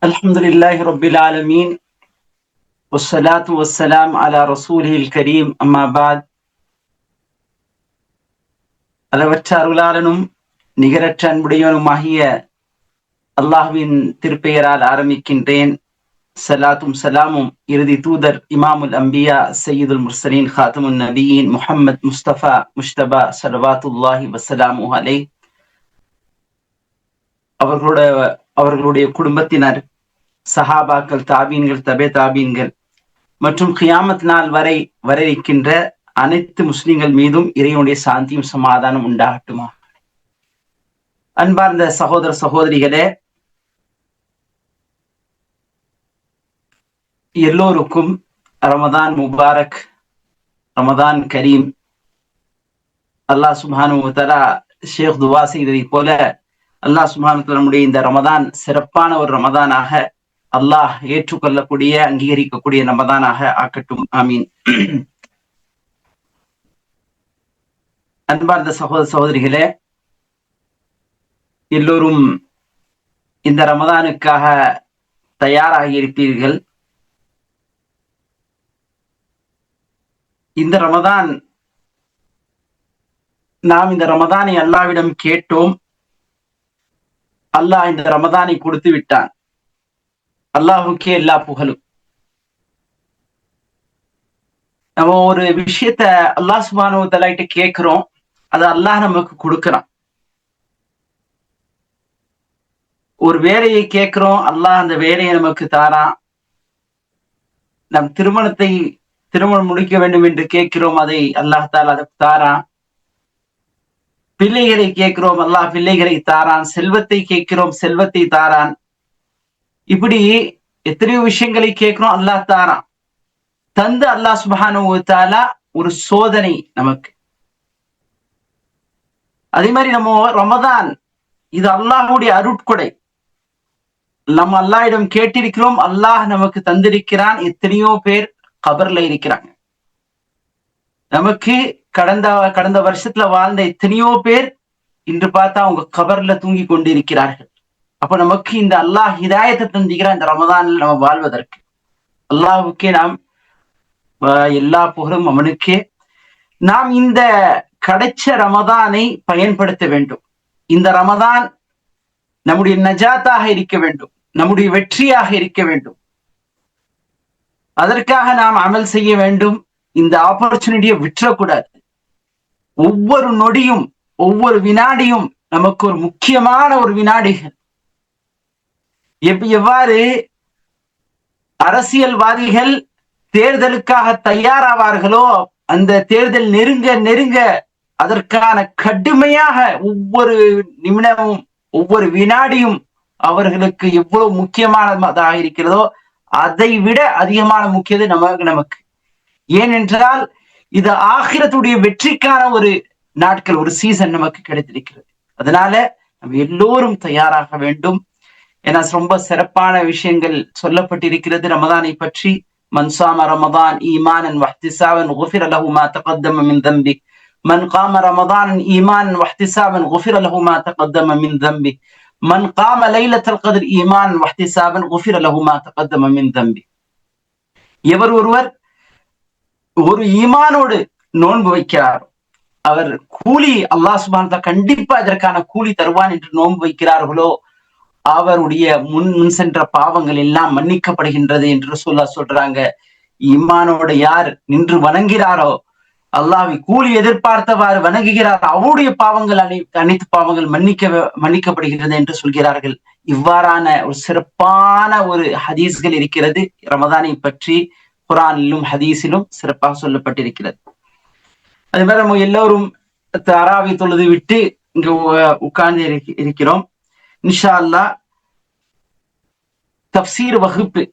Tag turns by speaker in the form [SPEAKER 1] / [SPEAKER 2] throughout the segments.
[SPEAKER 1] الحمد لله رب العالمين والصلاة والسلام على رسوله الكريم أما بعد அளவற்ற அருளாளனும் நிகரற்ற அன்புடையவனுமாகிய அல்லாஹ்வின் திருப்பெயரால் ஆரம்பிக்கின்றேன். சலாத்தும் சலாமும் இறுதி தூதர் இமாமுல் அம்பியா சையீதுல் முர்சலீன் ஹாத்தமுன் நபியின் முஹம்மத் முஸ்தபா முஷ்தபா ஸலவாத்துல்லாஹி வஸலாமுஹு அலைஹி அவர்களுடைய குடும்பத்தினர், சஹாபாக்கள், தாபீன்கள், தபே தாபீன்கள் மற்றும் கியாமத் நாள் வரை வர இருக்கின்ற அனைத்து முஸ்லிம்கள் மீதும் இறைவனுடைய சாந்தியும் சமாதானம் உண்டாகட்டுமா. அன்பார்ந்த சகோதர சகோதரிகளே, எல்லோருக்கும் ரமதான் முபாரக், ரமதான் கரீம். அல்லாஹ் சுப்ஹானஹு வ தஆலா ஷேக் துவா செய்ததை போல அல்லாஹ் சுப்ஹானஹு வ தஆலா நம்முடைய இந்த ரமதான் சிறப்பான ஒரு ரமதானாக அல்லாஹ் ஏற்றுக்கொள்ளக்கூடிய, அங்கீகரிக்கக்கூடிய ரமதானாக ஆக்கட்டும். ஆமீன். அன்பார்ந்த சகோதர சகோதரிகளே, எல்லோரும் இந்த ரமதானுக்காக தயாராகி இருப்பீர்கள். இந்த ரமதான், நாம் இந்த ரமதானை அல்லாஹ்விடம் கேட்டோம். அல்லாஹ் இந்த ரமதானை கொடுத்து விட்டான். அல்லாஹுக்கே எல்லா புகழும். நம்ம ஒரு விஷயத்த அல்லாஹ் சுப்ஹானஹு வ தஆலா கிட்ட கேட்கிறோம், அது அல்லாஹ் நமக்கு கொடுக்கிறான். ஒரு வேலையை கேட்கிறோம், அல்லாஹ் அந்த வேலையை நமக்கு தாரான். நம் திருமணம் முடிக்க வேண்டும் என்று கேட்கிறோம், அதை அல்லாஹ் தாலா அதை தாரான். பிள்ளைகளை கேட்கிறோம், அல்லாஹ் பிள்ளைகளை தாரான். செல்வத்தை கேட்கிறோம், செல்வத்தை தாரான். இப்படி எத்தனையோ விஷயங்களை கேட்கிறோம், அல்லாஹ் தாரான். தந்து அல்லாஹ் சுப்ஹானஹு வ தஆலா ஒரு சோதனை நமக்கு. அதே மாதிரி நம்ம ரமதான், இது அல்லாஹ்வுடைய அருட்கொடை. நம்ம அல்லாஹ்விடம் கேட்டிருக்கிறோம், அல்லாஹ் நமக்கு தந்திருக்கிறான். எத்தனையோ பேர் கபர்ல இருக்கிறாங்க. நமக்கு கடந்த வருஷத்துல வாழ்ந்த எத்தனையோ பேர் இன்று பார்த்தா அவங்க கபர்ல தூங்கி கொண்டு இருக்கிறார்கள். அப்ப நமக்கு இந்த அல்லாஹ் ஹிதாயத்தை தந்திக்கிறான் இந்த ரமதானில் நம்ம வாழ்வதற்கு. அல்லாஹ்வுக்கே நாம் எல்லா புகழும் அவனுக்கே. நாம் இந்த கிடைச்ச ரமதானை பயன்படுத்த வேண்டும். இந்த ரமதான் நம்முடைய நஜாத்தாக இருக்க வேண்டும், நம்முடைய வெற்றியாக இருக்க வேண்டும். அதற்காக நாம் அமல் செய்ய வேண்டும். இந்த ஆப்பர்ச்சுனிட்டியை விட்டுறக்கூடாது. ஒவ்வொரு நொடியும், ஒவ்வொரு வினாடியும் நமக்கு ஒரு முக்கியமான ஒரு வினாடிகள். எவ்வாறு அரசியல்வாதிகள் தேர்தலுக்காக தயாராவார்களோ, அந்த தேர்தல் நெருங்க நெருங்க அதற்கான கடுமையாக ஒவ்வொரு நிமிடமும், ஒவ்வொரு வினாடியும் அவர்களுக்கு எவ்வளவு முக்கியமானதாக இருக்கிறதோ அதை விட அதிகமான முக்கியது நமக்கு. ஏனென்றால் இது ஆகிரத்துடைய வெற்றிக்கான ஒரு நாட்கள், ஒரு சீசன் நமக்கு கிடைத்திருக்கிறது. அதனால நம்ம எல்லோரும் தயாராக வேண்டும். ஏன்னா ரொம்ப சிறப்பான விஷயங்கள் சொல்லப்பட்டிருக்கிறது ரமதானை பற்றி. மன் ஸாம ரமதான் ஈமானன் வஹ்திஸாபன் குஃபிர லஹு மா தகத்தம மின் தம்பி. மன் காம ரமதானன் ஈமானன் வஹ்திஸாபன் குஃபிர லஹு மா தகத்தம மின் தம்பி. மன் காம லைலத்துல் கத்ர் ஈமானன் வஹ்திஸாபன் குஃபிர லஹு மா தகத்தம மின் தம்பி. எவர் ஒருவர் ஒரு ஈமானோடு நோன்பு வைக்கிறார், அவர் கூலி அல்லாஹ் சுப்ஹானஹு வ தஆலா கண்டிப்பா இதற்கான கூலி தருவான் என்று நோன்பு வைக்கிறார்களோ அவருடைய முன் சென்ற பாவங்கள் எல்லாம் மன்னிக்கப்படுகின்றது என்று ரசூலுல்லாஹ் சொல்றாங்க. ஈமானோட யார் நின்று வணங்குகிறாரோ, அல்லாஹ்வை கூலி எதிர்பார்த்தவாறு வணங்குகிறார், அவருடைய பாவங்கள் அனைத்து பாவங்கள் மன்னிக்கப்படுகிறது என்று சொல்கிறார்கள். இவ்வாறான ஒரு சிறப்பான ஒரு ஹதீஸ்கள் இருக்கிறது ரமதானை பற்றி. குர்ஆனிலும் ஹதீஸிலும் சிறப்பாக சொல்லப்பட்டிருக்கிறது. அது மாதிரி நம்ம எல்லோரும் தராவி தொழுது விட்டு இங்கு உட்கார்ந்து இருக்கிறோம். இன்ஷா அல்லாஹ் தஃப்சீர் வகுப்பு,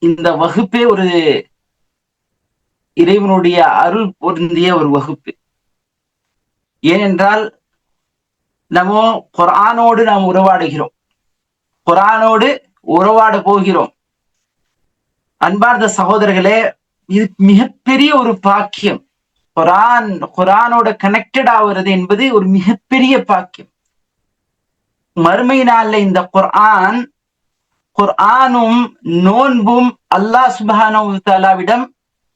[SPEAKER 1] இந்த வகுப்பே ஒரு இறைவனுடைய அருள் பொருந்திய ஒரு வகுப்பு. ஏனென்றால் நம்ம குர்ஆனோடு நாம் உறவாடுகிறோம், குர்ஆனோடு உறவாட போகிறோம். அன்பார்ந்த சகோதரர்களே, இது மிகப்பெரிய ஒரு பாக்கியம். குர்ஆனோட கனெக்டட் ஆகிறது என்பது ஒரு மிகப்பெரிய பாக்கியம். மறுமை நாள்ல இந்த குர்ஆன் குர்ஆனும் நோன்பும் அல்லாஹ் சுப்ஹானஹு வ தஆலாவிடம்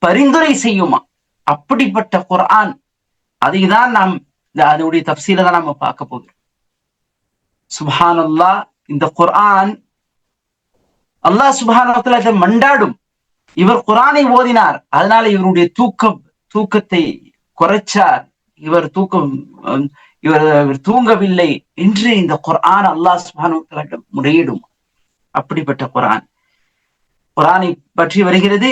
[SPEAKER 1] பரிந்துரை செய்யுமா? அப்படிப்பட்ட குர்ஆன். அதைதான் நாம் அதனுடைய தஃப்சீரை தான் நாம பார்க்க போகிறோம். சுப்ஹானல்லாஹ். இந்த குர்ஆன் அல்லாஹ் சுப்ஹானஹு வ தஆலா மண்டாடும். இவர் குர்ஆனை ஓதினார், அதனால இவருடைய தூக்கத்தை குறைச்சார், இவர் தூங்கவில்லை என்று இந்த குர்ஆன் அல்லாஹ் சுப்ஹானஹு வ தஆலா முறையிடும். அப்படிப்பட்ட குர்ஆனை பற்றி வருகிறது,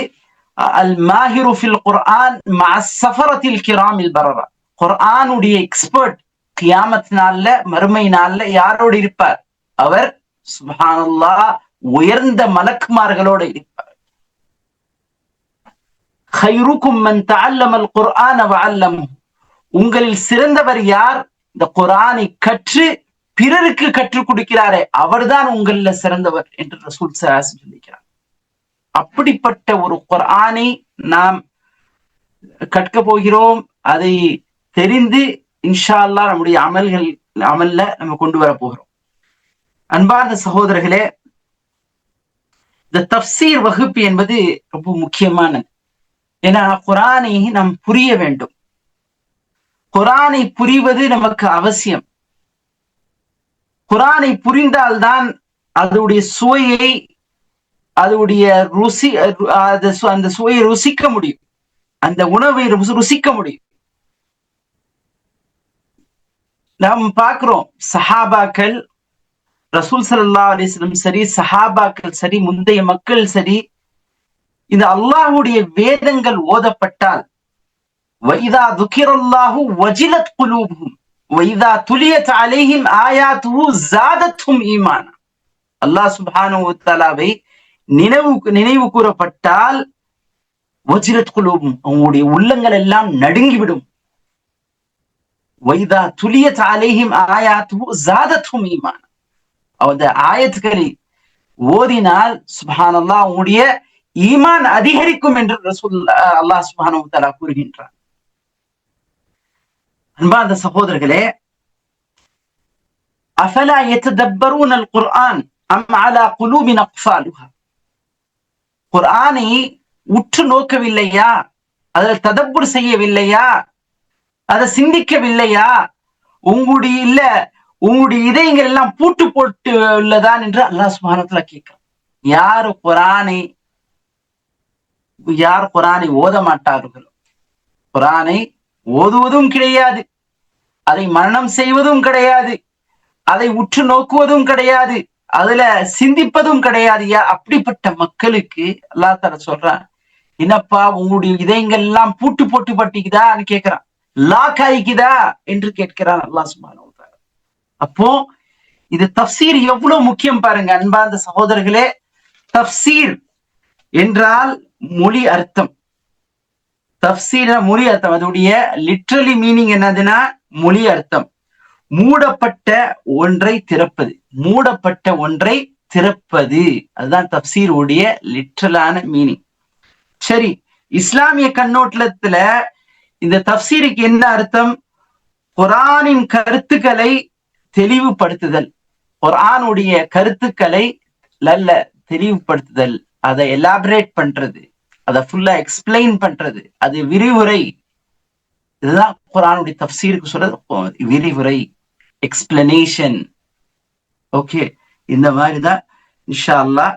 [SPEAKER 1] அல் மாஹிரு ஃபில் குர்ஆன் மஅஸ் ஸஃபரத்தில் கிராமில் பரரா. குர்ஆனுடைய எக்ஸ்பர்ட் கியாமத் நாள்ல, மறுமை நாள்ல யாரோடு இருப்பார்? அவர் சுப்ஹானல்லாஹ் உயர்ந்த மலக்குமார்களோடு இருப்பார். ஹைருக்கும் மன் தஅல்லமல் குர்ஆன வ அல்லமஹு. உங்களில் சிறந்தவர் யார்? இந்த குர்ஆனை கற்று பிறருக்கு கற்றுக் கொடுக்கிறாரே, அவர்தான் உங்கள சிறந்தவர் என்று ரசூல் ஸல்லல்லாஹு அலைஹி வஸல்லம் சொல்லிக்கிறார். அப்படிப்பட்ட ஒரு குர்ஆனை நாம் கற்க போகிறோம். அதை தெரிந்து இன்ஷா அல்லாஹ் நம்முடைய அமல்ல நம்ம கொண்டு வர போகிறோம். அன்பார்ந்த சகோதரர்களே, இந்த தஃப்சீர் வகுப்பு என்பது ரொம்ப முக்கியமானது. ஏன்னா குர்ஆனை நாம் புரிய வேண்டும். குர்ஆனை புரிவது நமக்கு அவசியம். குர்ஆனை புரிந்தால்தான் அதனுடைய சுவையை, அதனுடைய ருசி, அந்த சுவையை ருசிக்க முடியும், அந்த உணவை ருசிக்க முடியும். நாம் பார்க்கிறோம், சஹாபாக்கள், ரசூல் ஸல்லல்லாஹு அலைஹி வஸல்லம் சரி, சஹாபாக்கள் சரி, முந்தைய மக்கள் சரி, இந்த அல்லாஹ்வுடைய வேதங்கள் ஓதப்பட்டால் வைதா துக்கிரல்லாஹு வஜிலத் குலூபுஹும் வைதா துலியத் அலைஹிம் ஆயாத்துஹு ஸாதத்ஹும் ஈமானா. அல்லாஹ் சுப்ஹானஹு வ தஆலாவை நினைவு கூறப்பட்டால் வஜிலத் குலூபுஹும், அவங்களுடைய உள்ளங்கள் எல்லாம் நடுங்கிவிடும். வைதா துலியத் அலைஹிம் ஆயாத்துஹு ஸாதத்ஹும் ஈமானா. அந்த ஆயத்துக்களை ஓதினால் சுப்ஹானல்லாஹ் அவங்களுடைய ஈமான் அதிகரிக்கும் என்று அல்லாஹ் சுப்ஹானஹு வ தஆலா கூறுகின்றார். அன்பார்ந்த சகோதரர்களே, அஃபலா யததப்பரூனல் குர்ஆன் அம் அலா குலூபின் அக்ஃபாலுஹா. குர்ஆனை உற்று நோக்கவில்லையா? அதில் ததப்புர் செய்யவில்லையா? அதை சிந்திக்கவில்லையா? உங்களுடைய இதயங்கள் எல்லாம் பூட்டு போட்டு உள்ளதான் என்று அல்லாஹ் சுப்ஹானஹு வ தஆலா கேட்கிறான். யார் குர்ஆனை ஓத மாட்டார்களோ, குர்ஆனை ஓதுவதும் கிடையாது, அதை மரணம் செய்வதும் கிடையாது, அதை உற்று நோக்குவதும் கிடையாது, அதுல சிந்திப்பதும் கிடையாது, அப்படிப்பட்ட மக்களுக்கு அல்லாஹ் தஆலா சொல்றான், என்னப்பா உங்களுடைய இதயங்கள் எல்லாம் பூட்டு போட்டு பட்டிக்குதான்னு கேட்கிறான், லாக் ஆயிக்குதா என்று கேட்கிறான் அல்லாஹ் சுப்ஹானஹு வ தஆலா. அப்போ இது தஃப்சீர் எவ்வளவு முக்கியம் பாருங்க அன்பார்ந்த சகோதரர்களே. தஃப்சீர் என்றால் மொழி அர்த்தம். தஃப்சீர் மொழி அர்த்தம். அதோடைய லிட்ரலி மீனிங் என்னதுன்னா மொழி அர்த்தம். மூடப்பட்ட ஒன்றை திறப்பது, மூடப்பட்ட ஒன்றை திறப்பது, அதுதான் தஃப்சீர் உடைய லிட்ரலான மீனிங். சரி, இஸ்லாமிய கண்ணோட்டத்துல இந்த தஃப்சீருக்கு என்ன அர்த்தம்? குர்ஆனின் கருத்துக்களை தெளிவுபடுத்துதல், குர்ஆனுடைய கருத்துக்களை நல்ல தெளிவுபடுத்துதல், அதை எலாபரேட் பண்றது, அதை ஃபுல்லா எக்ஸ்பிளைன் பண்றது, அது விரிவுரை. இதுதான் குர்ஆனுடைய தஃப்சீருக்கு சொல்றது, விரிவுரை, எக்ஸ்பிளனேஷன். ஓகே, இந்த மாதிரிதான் இன்ஷா அல்லாஹ்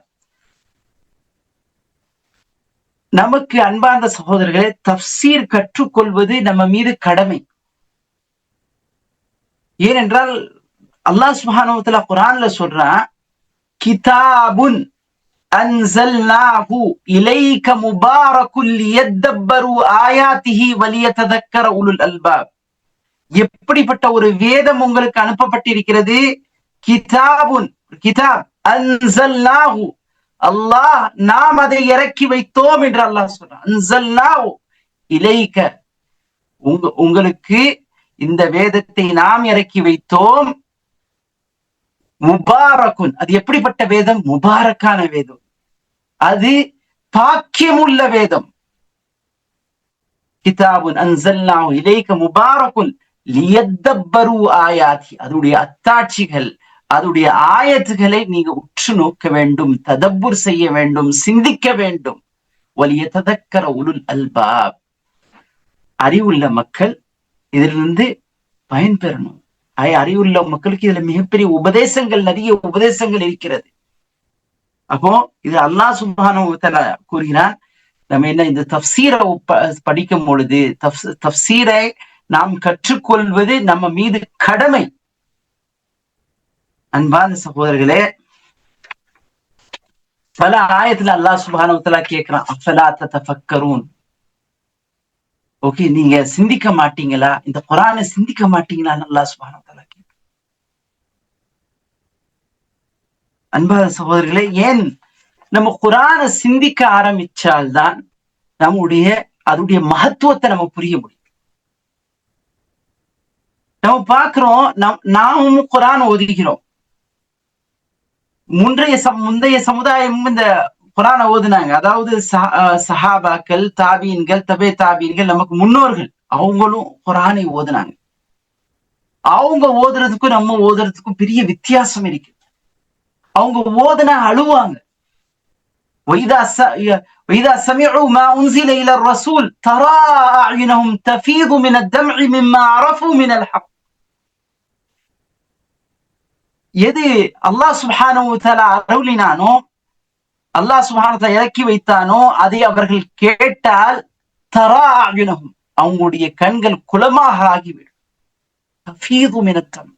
[SPEAKER 1] நமக்கு அன்பார்ந்த சகோதரர்களே தஃப்சீர் கற்றுக்கொள்வது நம்ம மீது கடமை. ஏனென்றால் அல்லாஹ் சுப்ஹானஹு வ தஆலா குர்ஆன்ல சொல்றான், கிதாபுன் அன்ஸல்னாஹு இலைக முபாரகுல் லியதப்பரு ஆயாத்திஹி வலியததக்கர உலுல் அல்பாப். எப்படிப்பட்ட ஒரு வேதம் உங்களுக்கு அனுப்பப்பட்டிருக்கிறது? கிதாபுன், கிதாப், அன்ஸல்னாஹு, அல்லாஹ் நாம் அதை இறக்கி வைத்தோம் என்று அல்லாஹ் சொல்றான். அன்ஸல்னாஹு இலைக, உங்களுக்கு இந்த வேதத்தை நாம் இறக்கி வைத்தோம். முபாரக்குன், அது எப்படிப்பட்ட வேதம்? முபாரக்கான வேதம், அது பாக்கியமுள்ள வேதம். கிதாபுன் அன்ஸல்னாஹு இலைக முபாரக்குன் லியதப்பரு ஆயாத்தி, அதனுடைய அத்தாட்சிகள், அதோடைய ஆயத்துகளை நீங்க உற்று நோக்க வேண்டும், ததப்புர் செய்ய வேண்டும், சிந்திக்க வேண்டும். வலியதக்கர உலுல் அல்பாப், அறிவுள்ள மக்கள் இதிலிருந்து பயன்பெறணும். அறிவுள்ள மக்களுக்கு இதுல மிகப்பெரிய உபதேசங்கள், நிறைய உபதேசங்கள் இருக்கிறது. அப்போ இது அல்லாஹ் சுப்ஹானஹு வ தஆலா கூறுகிறான். நம்ம என்ன இந்த தஃப்சீரை படிக்கும் பொழுது தஃப்சீரை நாம் கற்றுக்கொள்வது நம்ம மீது கடமை. அன்பான சகோதரர்களே, பல ஆயத்துல அல்லாஹ் சுப்ஹானஹு வ தஆலா கேட்கிறான், அஃபலா ததஃபக்கரூன், ஓகே நீங்க சிந்திக்க மாட்டீங்களா, இந்த குர்ஆனை சிந்திக்க மாட்டீங்களான்னு அல்லாஹ் சுப்ஹானஹு வ தஆலா கேட்கிறான். அன்பான சகோதரர்களே, ஏன் நம்ம குர்ஆனை சிந்திக்க ஆரம்பிச்சால்தான் நம்முடைய அதனுடைய மகத்துவத்தை நம்ம புரிய முடியும். நம்ம பார்க்கிறோம், நாமும் குர்ஆன் ஓதுகிறோம். முந்தைய சமுதாயம் இந்த குர்ஆனை ஓதுனாங்க. அதாவது சஹாபாக்கள், தாபீன்கள், தபே தாபீன்கள், நமக்கு முன்னோர்கள், அவங்களும் குர்ஆனை ஓதுனாங்க. அவங்க ஓதுறதுக்கும் நம்ம ஓதுறதுக்கும் பெரிய வித்தியாசம் இருக்கு. அவங்க ஓதுனா அழுவாங்க. وإذا سمعوا ما أنزل إلى الرسول ترى أعينهم تفيض من الدمع مما عرفوا من الحق. எது அல்லாஹ் சுப்ஹானஹு வ தஆலா அருளினானோ, அல்லாஹ் சுப்ஹானஹு வ தஆலா இறக்கி வைத்தானோ, அதை அவர்கள் கேட்டால் தரா அயுனஹும், அவங்களுடைய கண்கள் குளமாக ஆகிவிடும். தஃபீது மின தம்,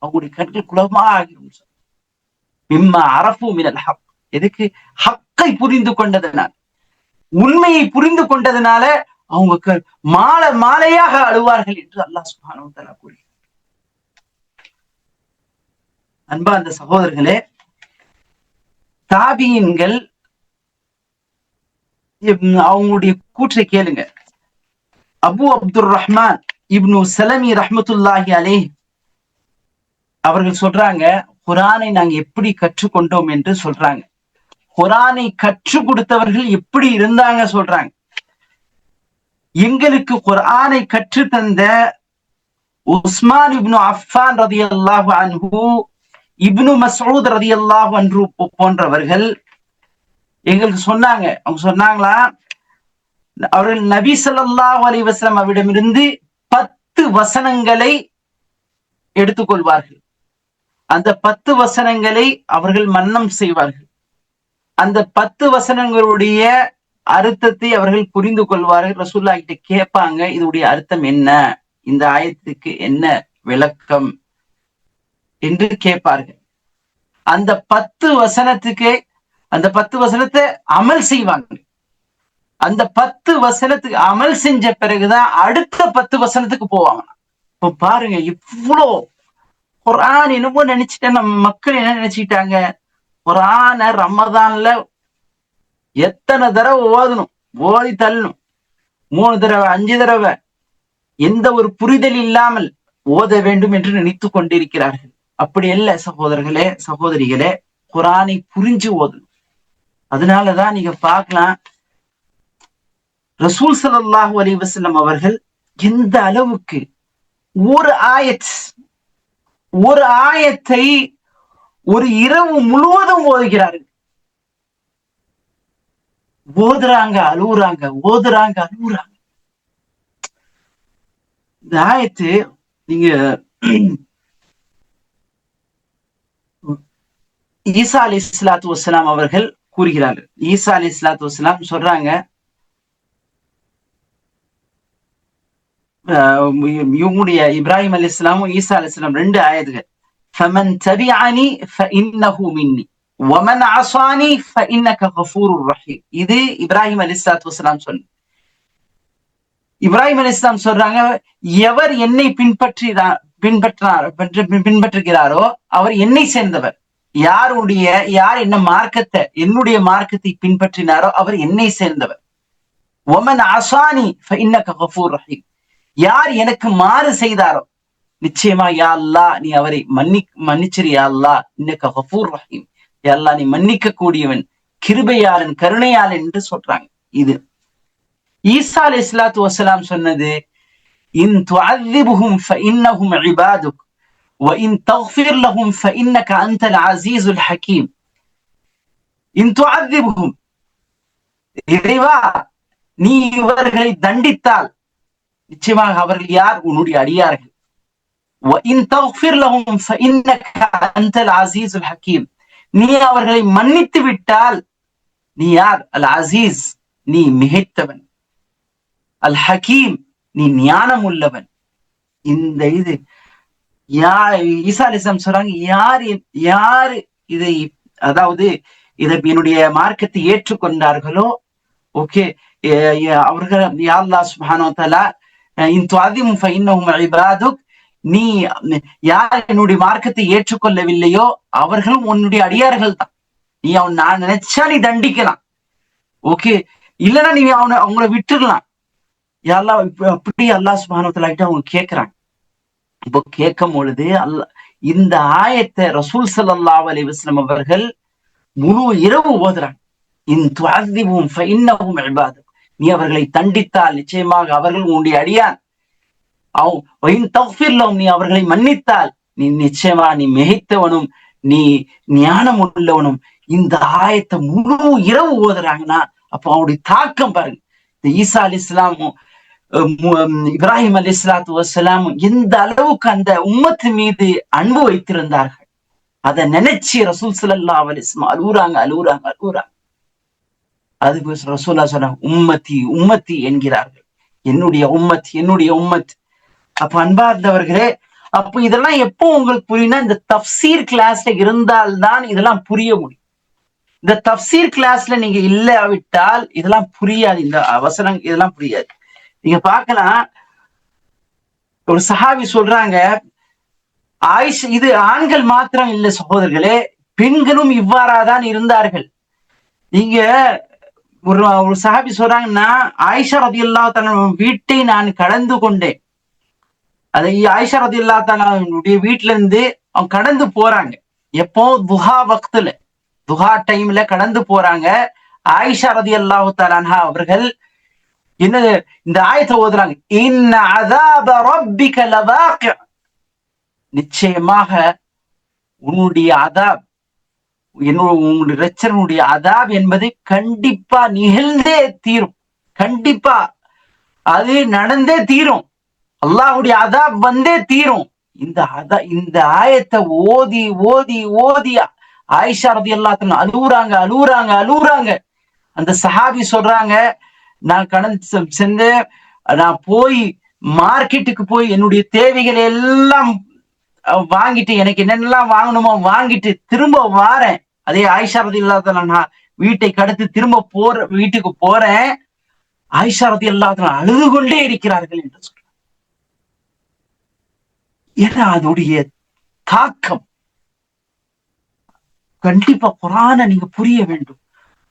[SPEAKER 1] அவங்களுடைய கண்கள் குளமாக ஆகிவிடும். மிம்மா அரஃபு மினல் ஹக், எதுக்கு? ஹக்கை புரிந்து கொண்டதனால், உண்மையை புரிந்து கொண்டதனால அவங்க மாலையாக அழுவார்கள் என்று அல்லாஹ் சுப்ஹானஹு வ தஆலா கூறுகிறார். அன்பார்ந்த சகோதரர்களே, தாபீன்கள் அவங்களுடைய கூற்றை கேளுங்க. அபு அப்துர் ரஹ்மான் இப்னு சலமி ரஹ்மத்துல்லாஹி அலைஹி அவர்கள் சொல்றாங்க, குர்ஆனை நாங்க எப்படி கற்றுக்கொண்டோம் என்று சொல்றாங்க. குர்ஆனை கற்றுக் கொடுத்தவர்கள் எப்படி இருந்தாங்க சொல்றாங்க. எங்களுக்கு குர்ஆனை கற்று தந்த உஸ்மான் இப்னு அஃபான் ரலியல்லாஹு அன்ஹு, இப்னு மஸ்ஊத் ரலியல்லாஹு அன்ஹு போன்றவர்கள் எங்களுக்கு சொன்னாங்க. அவங்க சொன்னாங்களா, அவர்கள் நபி ஸல்லல்லாஹு அலைஹி வஸல்லம் அவரிடமிருந்து 10 வசனங்களை எடுத்துக்கொள்வார்கள். அந்த 10 வசனங்களை அவர்கள் மன்னம் செய்வார்கள். அந்த 10 வசனங்களுடைய அர்த்தத்தை அவர்கள் புரிந்து கொள்வார்கள். ரசூலுல்லாஹ் கிட்ட கேட்பாங்க, இதனுடைய அர்த்தம் என்ன, இந்த ஆயத்துக்கு என்ன விளக்கம் என்று கேட்பார்கள். அந்த 10 வசனத்தை அமல் செய்வாங்க. அந்த 10 வசனத்துக்கு அமல் செஞ்ச பிறகுதான் அடுத்த 10 வசனத்துக்கு போவாங்க. இப்ப பாருங்க, இவ்வளோ குர்ஆன் என்னமோ நினைச்சிட்டேன். நம்ம மக்கள் என்ன நினைச்சுக்கிட்டாங்க, குர்ஆன ரமதான்ல எத்தனை தடவை ஓதணும், ஓதி தள்ளணும், 3 தடவை 5 தடவை, எந்த ஒரு புரிதல் இல்லாமல் ஓத வேண்டும் என்று நினைத்து கொண்டிருக்கிறார்கள். அப்படி அல்ல சகோதரர்களே, சகோதரிகளே, குர்ஆனை புரிஞ்சு ஓதணும். அதனாலதான் நீங்க பார்க்கலாம், ரசூல் ஸல்லல்லாஹு அலைஹி வஸல்லம் அவர்கள் எந்த அளவுக்கு ஒரு ஆயத்தை ஒரு இரவு முழுவதும் ஓதுகிறார்கள். ஓதுறாங்க அழுகுறாங்க, ஓதுறாங்க அழுகுறாங்க. இந்த ஆயத்து நீங்க ஈசா அலைஹிஸ்ஸலாத்து வஸ்ஸலாம் அவர்கள் கூறுகிறார்கள். ஈசா அலைஹிஸ்ஸலாத்து வஸ்ஸலாம் சொல்றாங்க, இவங்களுடைய இப்ராஹிம் அலைஹிஸ்ஸலாமும் ஈசா அலைஹிஸ்ஸலாம் 2 ஆயத்துகள். ஃபமன் தபிஅனி ஃபஇன்னஹு மின்னி வமன் அஸானி ஃபஇன்னக கஃபூருர் ரஹீம். இது இப்ராஹிம் அலைஹிஸ்ஸலாத்து வஸ்ஸலாம் சொன்னாங்க. இப்ராஹிம் அலைஹிஸ்ஸலாம் சொல்றாங்க, எவர் என்னை பின்பற்றுகிறாரோ அவர் என்னை சேர்ந்தவர். யார் என்னுடைய மார்க்கத்தை பின்பற்றினாரோ அவர் என்னை சேர்ந்தவர். வமன் அஸானி ஃபஇன்னக கஃபூருர் ரஹீம். யார் எனக்கு மாறு செய்தாரோ நிச்சயமா யா அல்லாஹ் நீ அவரை மன்னிச்சிரு, யா அல்லாஹ் இன்னக கஃபூர் ரஹீம், யா அல்லாஹ் நீ மன்னிக்க கூடியவன், கிருபையாளன், கருணையாளன் என்று சொல்றாங்க. இது ஈசா அலைஹிஸ்ஸலாத்து வஸ்ஸலாம் சொன்னது, இன் துஅذிபுஹும் ஃபஇன்னஹும் இபாதுக் وَإِن تَغْفِرْ لَهُمْ فَإِنَّكَ أَنْتَ الْعَزِيزُ الْحَكِيمُ إِن تُعَذِّبْهُمْ இறைவா நீ இவர்களை தண்டித்தால் நிச்சயமாக அவர்கள் யார்? உன்னுடைய அடியார்கள். وَإِن تَغْفِرْ لَهُمْ فَإِنَّكَ أَنْتَ الْعَزِيزُ الْحَكِيمُ நீ அவர்களை மன்னித்து விட்டால் நீ யார்? அல் அசீஸ், நீ மிகைத்தவன். அல் ஹக்கீம், நீ ஞானம் உள்ளவன். இந்த இது ஈசா அலைஹிஸ்ஸலாம் சொல்றாங்க, யாரு இதை, அதாவது இதை என்னுடைய மார்க்கத்தை ஏற்றுக்கொண்டார்களோ, ஓகே, அவர்கள் யா அல்லாஹ் சுப்ஹானஹு வ தஆலா இன் துஅதிம் ஃபஇன்னஹும் இபாதுக், நீ யார் என்னுடைய மார்க்கத்தை ஏற்றுக்கொள்ளவில்லையோ அவர்களும் உன்னுடைய அடியார்கள் தான். நீ நான் நினைச்சா நீ தண்டிக்கலாம், ஓகே, இல்லைன்னா நீ அவங்கள விட்டுடலாம். யா அல்லாஹ் அப்படி அல்லாஹ் சுப்ஹானஹு வ தஆலா கிட்ட அவங்க கேட்கிறாங்க. இப்போ கேட்கும் பொழுது இந்த ஆயத்தை ரசூல் ஸல்லல்லாஹு அலைஹி வஸல்லம் அவர்கள் முழு இரவு ஓதுறாங்க. இன் துஅதிபுஹும் ஃபஇன்னஹும் இபாதுக், நீ அவர்களை தண்டித்தால் நிச்சயமாக அவர்கள் உன்னுடைய அடியான். வஇன் தக்ஃபிர் லஹும், நீ அவர்களை மன்னித்தால் நீ நிச்சயமா நீ மிகைத்தவனும் நீ ஞானம் உள்ளவனும். இந்த ஆயத்தை முழு இரவு ஓதுறாங்கன்னா அப்போ அவனுடைய தாக்கம் பாருங்க. இந்த ஈசா அலைஹிஸ்ஸலாமும் இப்ராஹிம் அலைஹிஸ்ஸலாத்து வஸ்ஸலாம் எந்த அளவுக்கு அந்த உம்மத்து மீது அன்பு வைத்திருந்தார்கள், அதை நினைச்சு ரசூல் ஸல்லல்லாஹு அலைஹி வஸல்லம் அழுகுறாங்க. அது ரசூலுல்லாஹ் சொன்னாங்க, உம்மத்தி உம்மத்தி என்கிறார்கள், என்னுடைய உம்மத். அப்ப அன்பார்ந்தவர்களே, அப்ப இதெல்லாம் எப்போ உங்களுக்கு புரியும்னா இந்த தஃப்சீர் கிளாஸ்ல இருந்தால்தான் இதெல்லாம் புரிய முடியும். இந்த தஃப்சீர் கிளாஸ்ல நீங்க இல்லாவிட்டால் இதெல்லாம் புரியாது, இந்த அவசரம் இதெல்லாம் புரியாது. நீங்க பார்க்கலாம், ஒரு சஹாபி சொல்றாங்க, ஆயிஷா, இது ஆண்கள் மாத்திரம் இல்லை சகோதரர்களே, பெண்களும் இவ்வாறாதான் இருந்தார்கள். நீங்க ஒரு சஹாபி சொல்றாங்கன்னா, ஆயிஷா ரலியல்லாஹு தஆலா வீட்டை நான் கடந்து கொண்டேன். அதை ஆயிஷா ரலியல்லாஹு தஆலாவுடைய வீட்டுல இருந்து அவங்க கடந்து போறாங்க. எப்போ? துஹா வக்துல, துஹா டைம்ல கடந்து போறாங்க. ஆயிஷா ரலியல்லாஹு தஆலா அன்ஹா அவர்கள் என்ன இந்த ஆயத்தை ஓதுறாங்க, இன்ன அஸாப ரப்பிக லவாகி, நிச்சயமாக உன்னுடைய அதாப், உங்களுடைய இரட்சகனுடைய அதாப் என்பது கண்டிப்பா நிகழ்ந்தே தீரும், கண்டிப்பா அது நடந்தே தீரும், அல்லாஹ்வுடைய அதாப் வந்தே தீரும். இந்த ஆயத்தை ஓதி ஓதி ஓதி ஆயிஷா ரலியல்லாஹு தஆலா அழுவுறாங்க. அந்த சஹாபி சொல்றாங்க, நான் கடந்து சென்று நான் போய் மார்க்கெட்டுக்கு போய் என்னுடைய தேவைகளை எல்லாம் வாங்கிட்டு, எனக்கு என்னென்னலாம் வாங்கணுமோ வாங்கிட்டு திரும்ப வாரேன். அதே ஆயிஷா ரலியல்லாஹு தஆலா வீட்டை கடந்து திரும்ப வீட்டுக்கு போறேன். ஆயிஷா ரலியல்லாஹு தஆலா அழுது கொண்டே இருக்கிறார்கள் என்று சொல்றாங்க. ஏன்னா அதோடைய தாக்கம் கண்டிப்பா குர்ஆனை நீங்க புரிய வேண்டும்.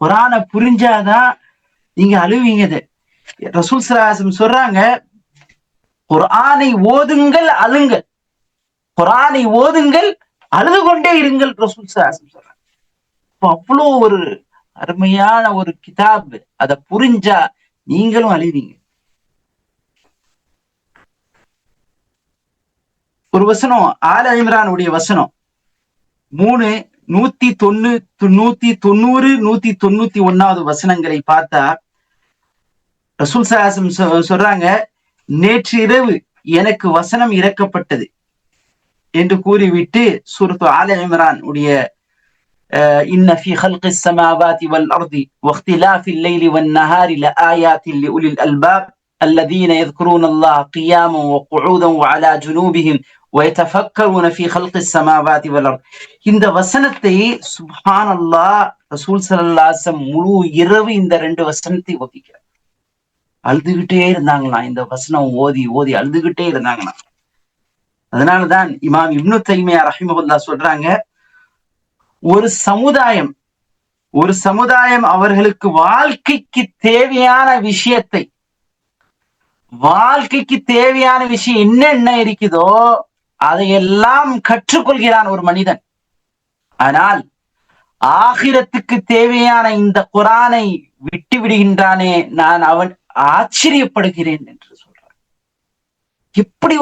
[SPEAKER 1] குர்ஆனை புரிஞ்சாதான் நீங்க அழுவீங்க. ரசூல் ஸல்லல்லாஹு அலைஹி வஸல்லம் சொல்றாங்க, குர்ஆனை ஓதுங்கள் அழுங்கள், குர்ஆனை ஓதுங்கள் அழுது கொண்டே இருங்கள். ரசூல் ஸல்லல்லாஹு அலைஹி வஸல்லம் சொல்றாங்க. அவ்வளோ ஒரு அருமையான ஒரு கிதாப். அதை புரிஞ்சா நீங்களும் அழுவீங்க. ஒரு வசனம், ஆல இம்ரானுடைய வசனம் 190 வசனங்களை பார்த்தா ரசூல் ஸல்லல்லாஹு அலைஹி வஸல்லம் சொல்றாங்க, நேற்று இரவு எனக்கு வசனம் இறக்கப்பட்டது என்று கூறிவிட்டு சூரத்து ஆல இம்ரான் உடைய இன்ன ஃபீ ஹல்கிஸ் ஸமாவாதி வல் அர்தி வக்திலாஃபில் லைலி வன் நஹாரி லஆயாத்தின் லிஉலில் அல்பாப் الذين يذكرون الله قياما وقعودا وعلى جنوبهم ويتفكرون في خلق السماوات والارض. இந்த வசனத்தை சுப்ஹானல்லாஹ் ரசூல் ஸல்லல்லாஹு அலைஹி வஸல்லம் முழு இரவு இந்த ரெண்டு வசனத்தை ஓதிக்கிறார். அழுதுகிட்டே இருந்தாங்களாம். இந்த வசனம் ஓதி ஓதி அழுதுகிட்டே இருந்தாங்களாம். அதனாலதான் இமாம் இப்னு தைமியா ரஹிமஹுல்லாஹ் சொல்றாங்க, ஒரு சமுதாயம் அவர்களுக்கு வாழ்க்கைக்கு தேவையான விஷயம் என்ன இருக்குதோ அதையெல்லாம் கற்றுக்கொள்கிறான் ஒரு மனிதன். ஆனால் ஆகிரத்துக்கு தேவையான இந்த குர்ஆனை விட்டு விடுகின்றானே, நான் அவன் ஆச்சரியப்படுகிறேன் என்று சொல்றான். எப்படி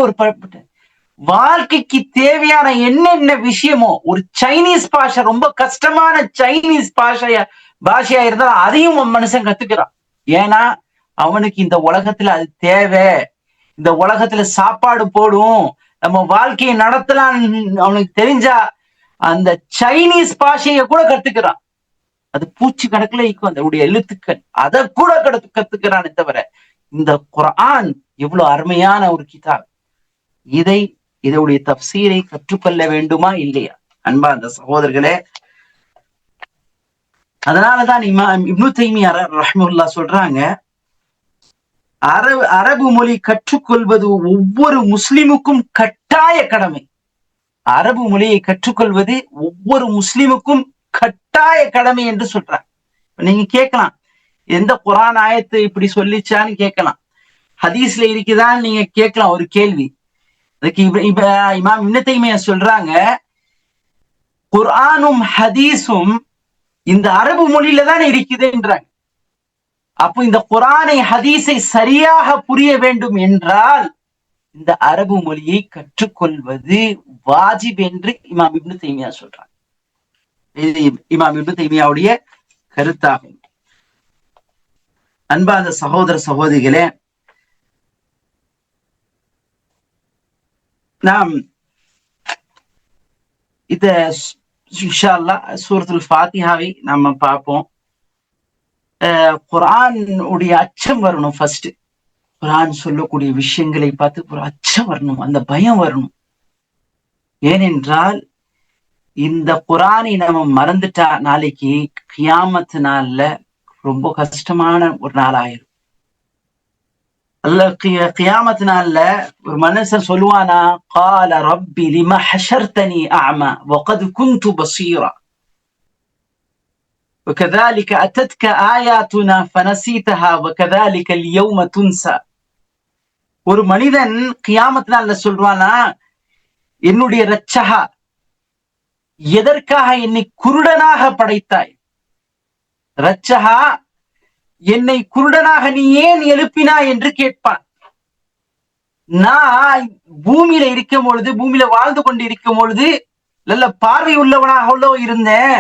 [SPEAKER 1] வாழ்க்கைக்கு தேவையான என்னென்ன விஷயமோ, ஒரு சைனீஸ் பாஷை, ரொம்ப கஷ்டமான சைனீஸ் பாஷையா இருந்தாலும் அதையும் மனுஷன் கத்துக்கிறான். ஏன்னா அவனுக்கு இந்த உலகத்துல அது தேவை. இந்த உலகத்துல சாப்பாடு போடும், நம்ம வாழ்க்கையை நடத்தலாம் அவனுக்கு தெரிஞ்சா அந்த சைனீஸ் பாஷையை கூட கத்துக்கிறான். அது பூச்சி கணக்குல இருக்கும் அந்த எழுத்துக்கள், அதை கூட கத்துக்கிறானே தவிர இந்த குர்ஆன் எவ்வளவு அருமையான ஒரு கிதாப். இதோடைய தப்சீரை கற்றுக்கொள்ள வேண்டுமா இல்லையா அன்பா அந்த சகோதரர்களே? அதனாலதான் இமாம் இப்னு தைமியா ரஹ்மத்துல்லாஹ் சொல்றாங்க, அரபு மொழி கற்றுக்கொள்வது ஒவ்வொரு முஸ்லிமுக்கும் கட்டாய கடமை. அரபு மொழியை கற்றுக்கொள்வது ஒவ்வொரு முஸ்லிமுக்கும் கட்டாய கடமை என்று சொல்றாங்க. நீங்க கேட்கலாம், எந்த குர்ஆன் ஆயத்து இப்படி சொல்லிச்சான்னு கேட்கலாம், ஹதீஸ்ல இருக்குதான்னு நீங்க கேட்கலாம் ஒரு கேள்வி. அதுக்கு இப்ப இமாம் இப்னு தைமியா சொல்றாங்க, குர்ஆனும் ஹதீஸும் இந்த அரபு மொழியில தான் இருக்குதுன்றாங்க. அப்போ இந்த குர்ஆனை ஹதீஸை சரியாக புரிய வேண்டும் என்றால் இந்த அரபு மொழியை கற்றுக்கொள்வது வாஜிப் என்று இமாம் இப்னு தைமியா சொல்றாங்க. இது இமாம் இப்னு தைமியாவுடைய கருத்தாகும். அன்பார்ந்த சகோதர சகோதரிகளே, நாம் இத இன்ஷா அல்லாஹ் சூரத்துல் ஃபாத்திஹாவை நம்ம பார்ப்போம். குர்ஆன் உடைய அச்சம் வரணும். ஃபர்ஸ்ட் குர்ஆன் சொல்லக்கூடிய விஷயங்களை பார்த்து ஒரு அச்சம் வரணும், அந்த பயம் வரணும். ஏனென்றால் இந்த குர்ஆனை நம்ம மறந்துட்டா நாளைக்கு கியாமத் நாள்ல ரொம்ப கஷ்டமான ஒரு நாள் ஆயிரும். அல்லாஹ் கியாமத் நாள்ல ஒரு மனுஷன் சொல்லுவானா, قال رب لما حشرتني أعمى وقد كنت بصيرا وكذلك أتتك آياتنا فنسيتها وكذلك اليوم تنسى. ஒரு மனிதன் கியாமத் நாள்ல சொல்றானா, என்னுடைய ரட்சகா, எதற்காக என்னை குருடனாக படைத்தாய்? ரட்சகா, என்னை குருடனாக நீ ஏன் எழுப்பினாய் என்று கேட்பான். நான் பூமியில இருக்கும் பொழுது, பூமியில வாழ்ந்து கொண்டு இருக்கும் பொழுது நல்ல பார்வை உள்ளவனாக இருந்தேன்,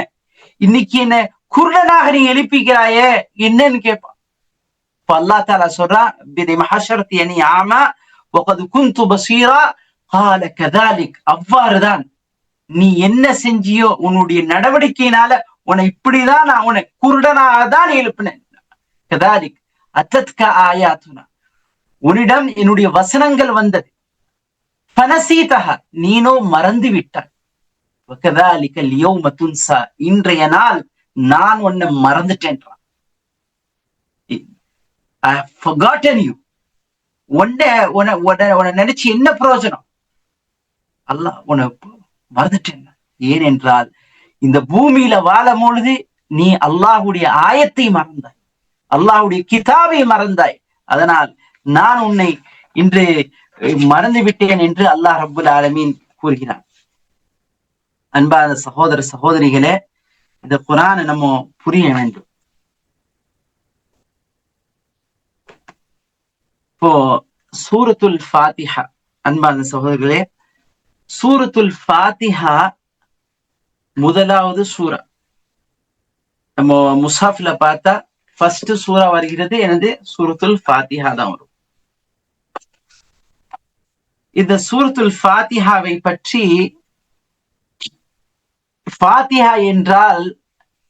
[SPEAKER 1] இன்னைக்கு என்ன குருடனாக நீ எழுப்பிக்கிறாயே என்னன்னு கேட்பான். அல்லாஹ் தஆலா சொல்றான், பிதிம ஹஷர்தனி ஆமா வகத் குன்து பஸீரா قال كذلك, அவ்வாறுதான் நீ என்ன செஞ்சியோ உன்னுடைய நடவடிக்கையினால உன்னை இப்படிதான் நான் உன்னை குருடனாக தான் எழுப்பினேன். كذلك أتتك آياتنا, உன்னிடம் என்னுடைய வசனங்கள் வந்தது. فنسيتها, நீனோ மறந்து விட்டாய். وكذلك اليوم تنسى, இன்றைய நாள் நான் உன்னை மறந்துட்டேன்றான். I have forgotten you. உன்னை நினைச்சு என்ன பிரயோஜனம்? அல்லாஹ் உன்னை மறந்துட்டேன். ஏனென்றால் இந்த பூமியில வாழும் பொழுது நீ அல்லாஹ்வுடைய ஆயத்தை மறந்தாய், அல்லாஹ்வுடைய கிதாபை மறந்தாய். அதனால் நான் உன்னை இன்று மறந்து விட்டேன் என்று அல்லாஹ் ரப்புல் ஆலமீன் கூறுகிறான். அன்பான சகோதர சகோதரிகளே, இந்த குர்ஆனை நம்ம புரிய வேண்டும். இப்போ சூரத்துல் ஃபாத்திஹா, அன்பான சகோதரர்களே, சூரத்துல் ஃபாத்திஹா முதலாவது சூரா. நம்ம முஸ்ஹாஃப்ல பார்த்தா ஃபர்ஸ்ட் சூரா வருகிறது எனது சூரத்துல் ஃபாத்திஹா தான் வரும். இந்த சூரத்துல் ஃபாத்திஹாவை பற்றி, ஃபாத்திஹா என்றால்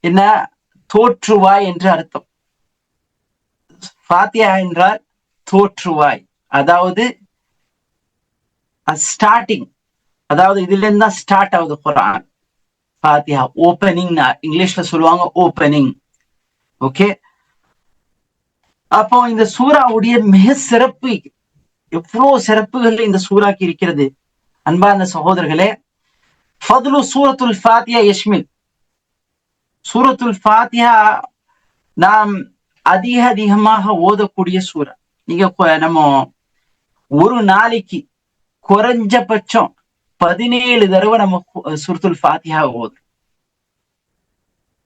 [SPEAKER 1] என்ன? தோற்றுவாய் என்று அர்த்தம். ஃபாத்திஹா என்றால் தோற்றுவாய், அதாவது ஸ்டார்டிங், அதாவது இதுல இருந்து தான் ஸ்டார்ட் ஆகுது குர்ஆன். ஃபாத்திஹா ஓப்பனிங், இங்கிலீஷ்ல சொல்லுவாங்க ஓப்பனிங். ஓகே, அப்போ இந்த சூராவுடைய மிக சிறப்பு, எவ்வளவு சிறப்புகள் இந்த சூறாக்கு இருக்கிறது. அன்பார்ந்த சகோதரர்களே, ஃபத்லு சூரத்துல் ஃபாத்திஹா யஷ்மில், சூரத்துல் ஃபாத்திஹா நாம் அதிகமாக ஓதக்கூடிய சூரா. நீங்க நம்ம ஒரு நாளைக்கு குறைஞ்சபட்சம் 17 தடவை நம்ம சூரத்துல் ஃபாத்திஹா ஓதும்.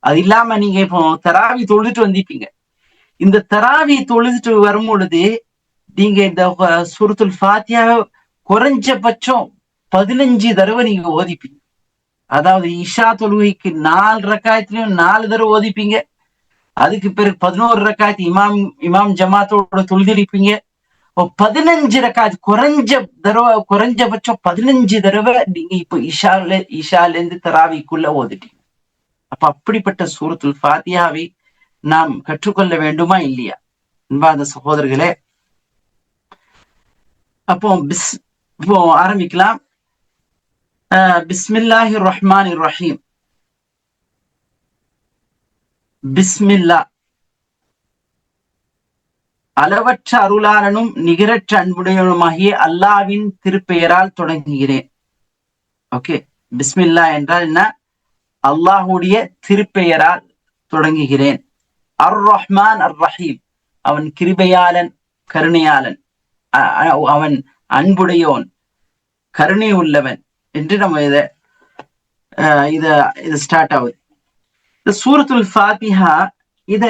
[SPEAKER 1] அது இல்லாம நீங்க இப்போ தராவி தொழுதுட்டு வந்திருப்பீங்க. இந்த தராவி தொழுதுட்டு வரும் பொழுது நீங்க இந்த சூரத்துல் ஃபாத்திஹா குறைஞ்சபட்சம் 15 தடவை நீங்க ஓதிப்பீங்க. அதாவது இஷா தொழுகைக்கு 4 ரக்காயத்திலையும் 4 தடவை ஓதிப்பீங்க. அதுக்கு பிறகு 11 ரக்காயத்து இமாம் ஜமாத்தோட தொழுதிருப்பீங்க. 15 ரக்காயத் குறைஞ்சபட்சம் 15 தடவை நீங்க இப்ப இஷால இருந்து தராவிக்குள்ள ஓதிட்டீங்க. அப்ப அப்படிப்பட்ட சூரத்துல் ஃபாத்திஹாவை நாம் கற்றுக்கொள்ள வேண்டுமா இல்லையா? அன்பார்ந்த சகோதரர்களே, அப்போ ஆரம்பிக்கலாம். பிஸ்மில்லாஹிர் ரஹ்மானிர் ரஹீம். பிஸ்மில்லா, அளவற்ற அருளாளனும் நிகரற்ற அன்புடையவனுமாகிய அல்லாவின் திருப்பெயரால் தொடங்குகிறேன். ஓகே, பிஸ்மில்லா என்றால் என்ன? அல்லாஹுடைய திருப்பெயரால் தொடங்குகிறேன். அர் ரஹ்மான் அர் ரஹீம், அவன் கிருபையாளன் கருணையாளன், அவன் அன்புடையோன் கருணை உள்ளவன் என்று நம்ம இத ஸ்டார்ட் ஆகுது. இந்த சூரத்துல் ஃபாத்திஹா இது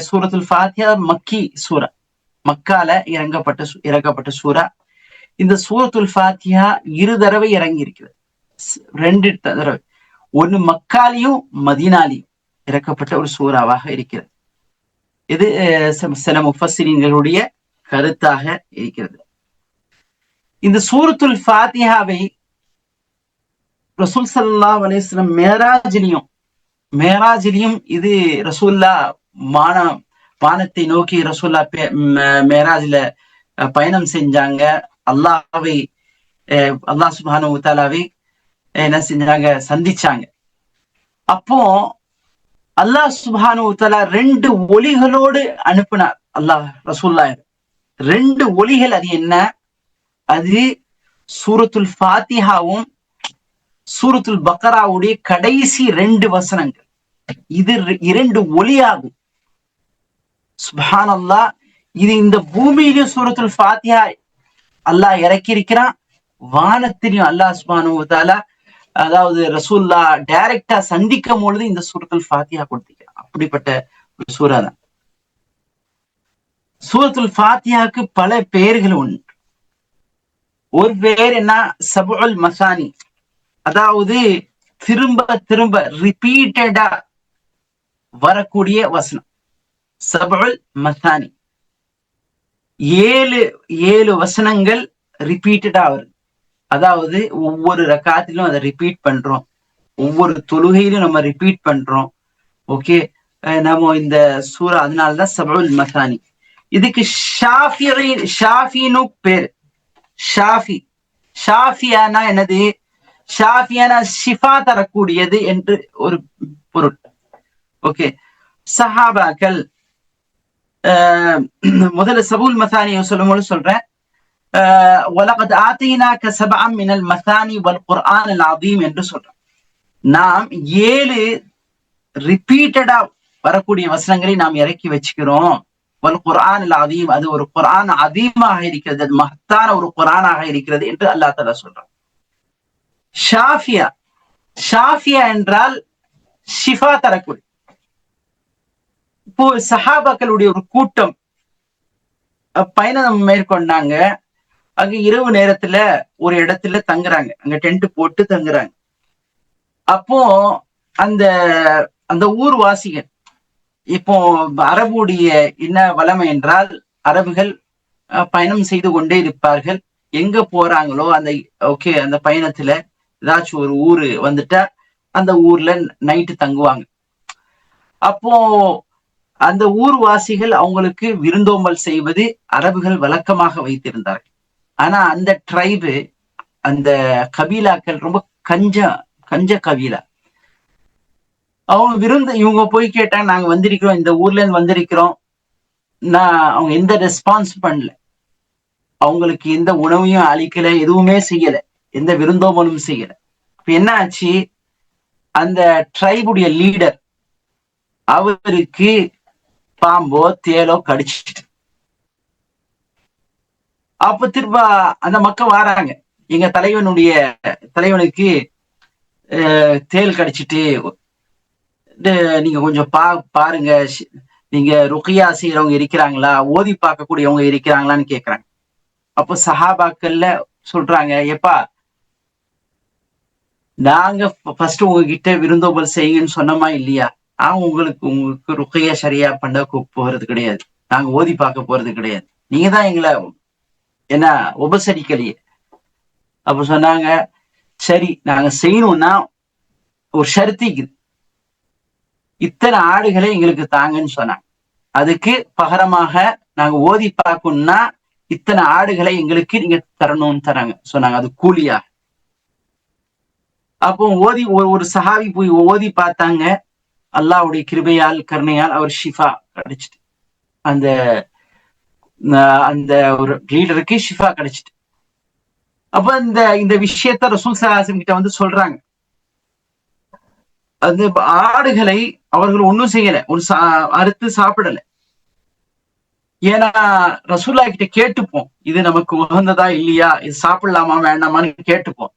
[SPEAKER 1] சூரத்துல் ஃபாத்திஹா மக்கி சூரா, மக்கால இறக்கப்பட்ட சூரா. இந்த சூரத்துல் ஃபாத்திஹா 2 தடவை இறங்கி இருக்கிறது. 2 தடவை, ஒன்னு மக்காலையும் மதீனாலையும் இறக்கப்பட்ட ஒரு சூறாவாக இருக்கிறது. இது சில முஃபஸ்ஸிரீன்களுடைய கருத்தாக இருக்கிறது. இந்த சூரத்துல் ஃபாத்திஹாவை ரசூல் ஸல்லல்லாஹு அலைஹி வஸல்லம் மேராஜிலையும் இது ரசூல்லா வானத்தை நோக்கி ரசூல்லா மேராஜ்ல பயணம் செஞ்சாங்க. அல்லாஹ் சுப்ஹானஹு வ தஆலாவை என்ன செஞ்சாங்க? சந்திச்சாங்க. அப்போ அல்லாஹ் சுப்ஹானஹு வ தஆலா 2 ஒலிகளோடு அனுப்பினார். அல்லாஹ் ரசூல்லா 2 ஒலிகள். அது என்ன? அது சூரத்துல் ஃபாத்திஹாவும் சூரத்துல் பக்ராவுடைய கடைசி 2 வசனங்கள். இது 2 ஒலியாகும். சுப்ஹானல்லாஹ். இது இந்த பூமியிலும் சூரத்துல் ஃபாத்திஹா அல்லாஹ் இறக்கி இருக்கிறான், வானத்திலையும் அல்லாஹ் சுப்ஹானஹு வ தஆலா அதாவது ரசூல்லா டைரக்டா சந்திக்கும் பொழுது இந்த சூரத்துல் ஃபாத்திஹா கொடுத்திருக்கிறான். அப்படிப்பட்ட ஒரு சூரா தான். சூரத்துல் ஃபாத்திஹாக்கு பல பெயர்கள் உண்டு. ஒரு பேர் என்ன? சபுல் மசானி, அதாவது திரும்ப திரும்ப ரிப்பீட்டடா வரக்கூடிய வசனம். சபுல் மசானி, 7 வசனங்கள் ரிப்பீட்டடா வருது. அதாவது ஒவ்வொரு ரக்காத்திலும் அதை ரிப்பீட் பண்றோம், ஒவ்வொரு தொழுகையிலும் நம்ம ரிப்பீட் பண்றோம். ஓகே, நம்ம இந்த சூரா, அதனாலதான் சபுல் மசானி. இதுக்கு ஷாஃபின்னு பேரு. ஷாஃபியானா என்னது? ஷாஃபியானா ஷிஃபா தரக்கூடியது என்று ஒரு பொருள். ஓகே, சஹாபாக்கள் முதல்ல சபுல் மசானியை சொல்லும்போது சொல்றேன். وَلَقَدْ آتَيْنَاكَ سَبْعًا مِنَ الْمَثَانِي وَالْقُرْآنِ الْعَظِيمِ என்று சொல்றோம். நாம் 7 ரிப்பீட்டடா வரக்கூடிய வசனங்களை நாம் இறக்கி வச்சுக்கிறோம். வல் குர்ஆன் அல் அதீம், அது ஒரு குர்ஆன் அதீமாக இருக்கிறது, அது மகத்தான ஒரு குர்ஆனாக இருக்கிறது என்று அல்லாஹ் தஆலா சொல்றான். ஷாஃபியா என்றால் ஷிஃபா தரக்கூடிய. இப்போ சஹாபாக்களுடைய ஒரு கூட்டம் பயணம் மேற்கொண்டாங்க. அங்க இரவு நேரத்துல ஒரு இடத்துல தங்குறாங்க, அங்க டென்ட் போட்டு தங்குறாங்க. அப்போ அந்த ஊர்வாசிகள், இப்போ அரபுடைய என்ன வளமை என்றால், அரபுகள் பயணம் செய்து கொண்டே இருப்பார்கள். எங்க போறாங்களோ அந்த பயணத்துல ஏதாச்சும் ஒரு ஊரு வந்துட்டா அந்த ஊர்ல நைட்டு தங்குவாங்க. அப்போ அந்த ஊர்வாசிகள் அவங்களுக்கு விருந்தோம்பல் செய்வது அரபுகள் வழக்கமாக வைத்திருந்தார்கள். ஆனா அந்த ட்ரைபு, அந்த கபீலாக்கள் ரொம்ப கஞ்ச கபீலா. இவங்க போய் கேட்டாங்க, நாங்க வந்திருக்கிறோம், இந்த ஊர்ல இருந்து வந்திருக்கிறோம். அவங்க எந்த ரெஸ்பான்ஸ் பண்ணல, அவங்களுக்கு எந்த உணவையும் அளிக்கல, எதுவுமே செய்யல, எந்த விருந்தோம்பலும் செய்யல. இப்ப என்ன ஆச்சு? அந்த ட்ரைபுடைய லீடர், அவருக்கு பாம்போ தேலோ கடிச்சிட்டு, அப்ப திரும்ப அந்த மக்கள் வராங்க, எங்க தலைவனுக்கு தேல் கடிச்சிட்டு, நீங்க கொஞ்சம் பாருங்க, நீங்க ருக்கியா செய்யறவங்க இருக்கிறாங்களா, ஓதி பார்க்கக்கூடியவங்க இருக்கிறாங்களான்னு கேக்குறாங்க. அப்போ சஹாபாக்கள்ல சொல்றாங்க, எப்பா நாங்க ஃபர்ஸ்ட் உங்ககிட்ட விருந்தோம்பல் செய்யுங்கன்னு சொன்னோமா இல்லையா? உங்களுக்கு ருக்கையா சரியா பண்ண போறது கிடையாது. நாங்க ஓதி பார்க்க போறது கிடையாது. நீங்க தான் எங்களை என்ன உபசரிக்கலையே. அப்ப சொன்னாங்க, சரி நாங்க செய்யணும்னா ஒரு ஷர்த்திக்குது, இத்தனை ஆடுகளை எங்களுக்கு தாங்கன்னு சொன்னாங்க. அதுக்கு பகரமாக நாங்க ஓதி பார்க்கணும்னா இத்தனை ஆடுகளை எங்களுக்கு நீங்க தரணும்னு தராங்க சொன்னாங்க. அது கூலியா. அப்போ ஓதி ஒரு சஹாபி போய் ஓதி பார்த்தாங்க. அல்லாஹ்வுடைய கிருபையால் கருணையால் அவர் ஷிஃபா கிடைச்சிட்டு, அந்த அந்த ஒரு லீடருக்கு ஷிஃபா கிடைச்சிட்டு. அப்ப இந்த இந்த விஷயத்த ரசூல் ஸல்லல்லாஹு அலைஹி கிட்ட வந்து சொல்றாங்க. அந்த ஆடுகளை அவர்கள் ஒன்னும் செய்யல, ஒரு அறுத்து சாப்பிடல. ஏன்னா ரசூல்லா கிட்ட கேட்டுப்போம், இது நமக்கு உகந்ததா இல்லையா, இது சாப்பிடலாமா வேண்டாமான்னு கேட்டுப்போம்.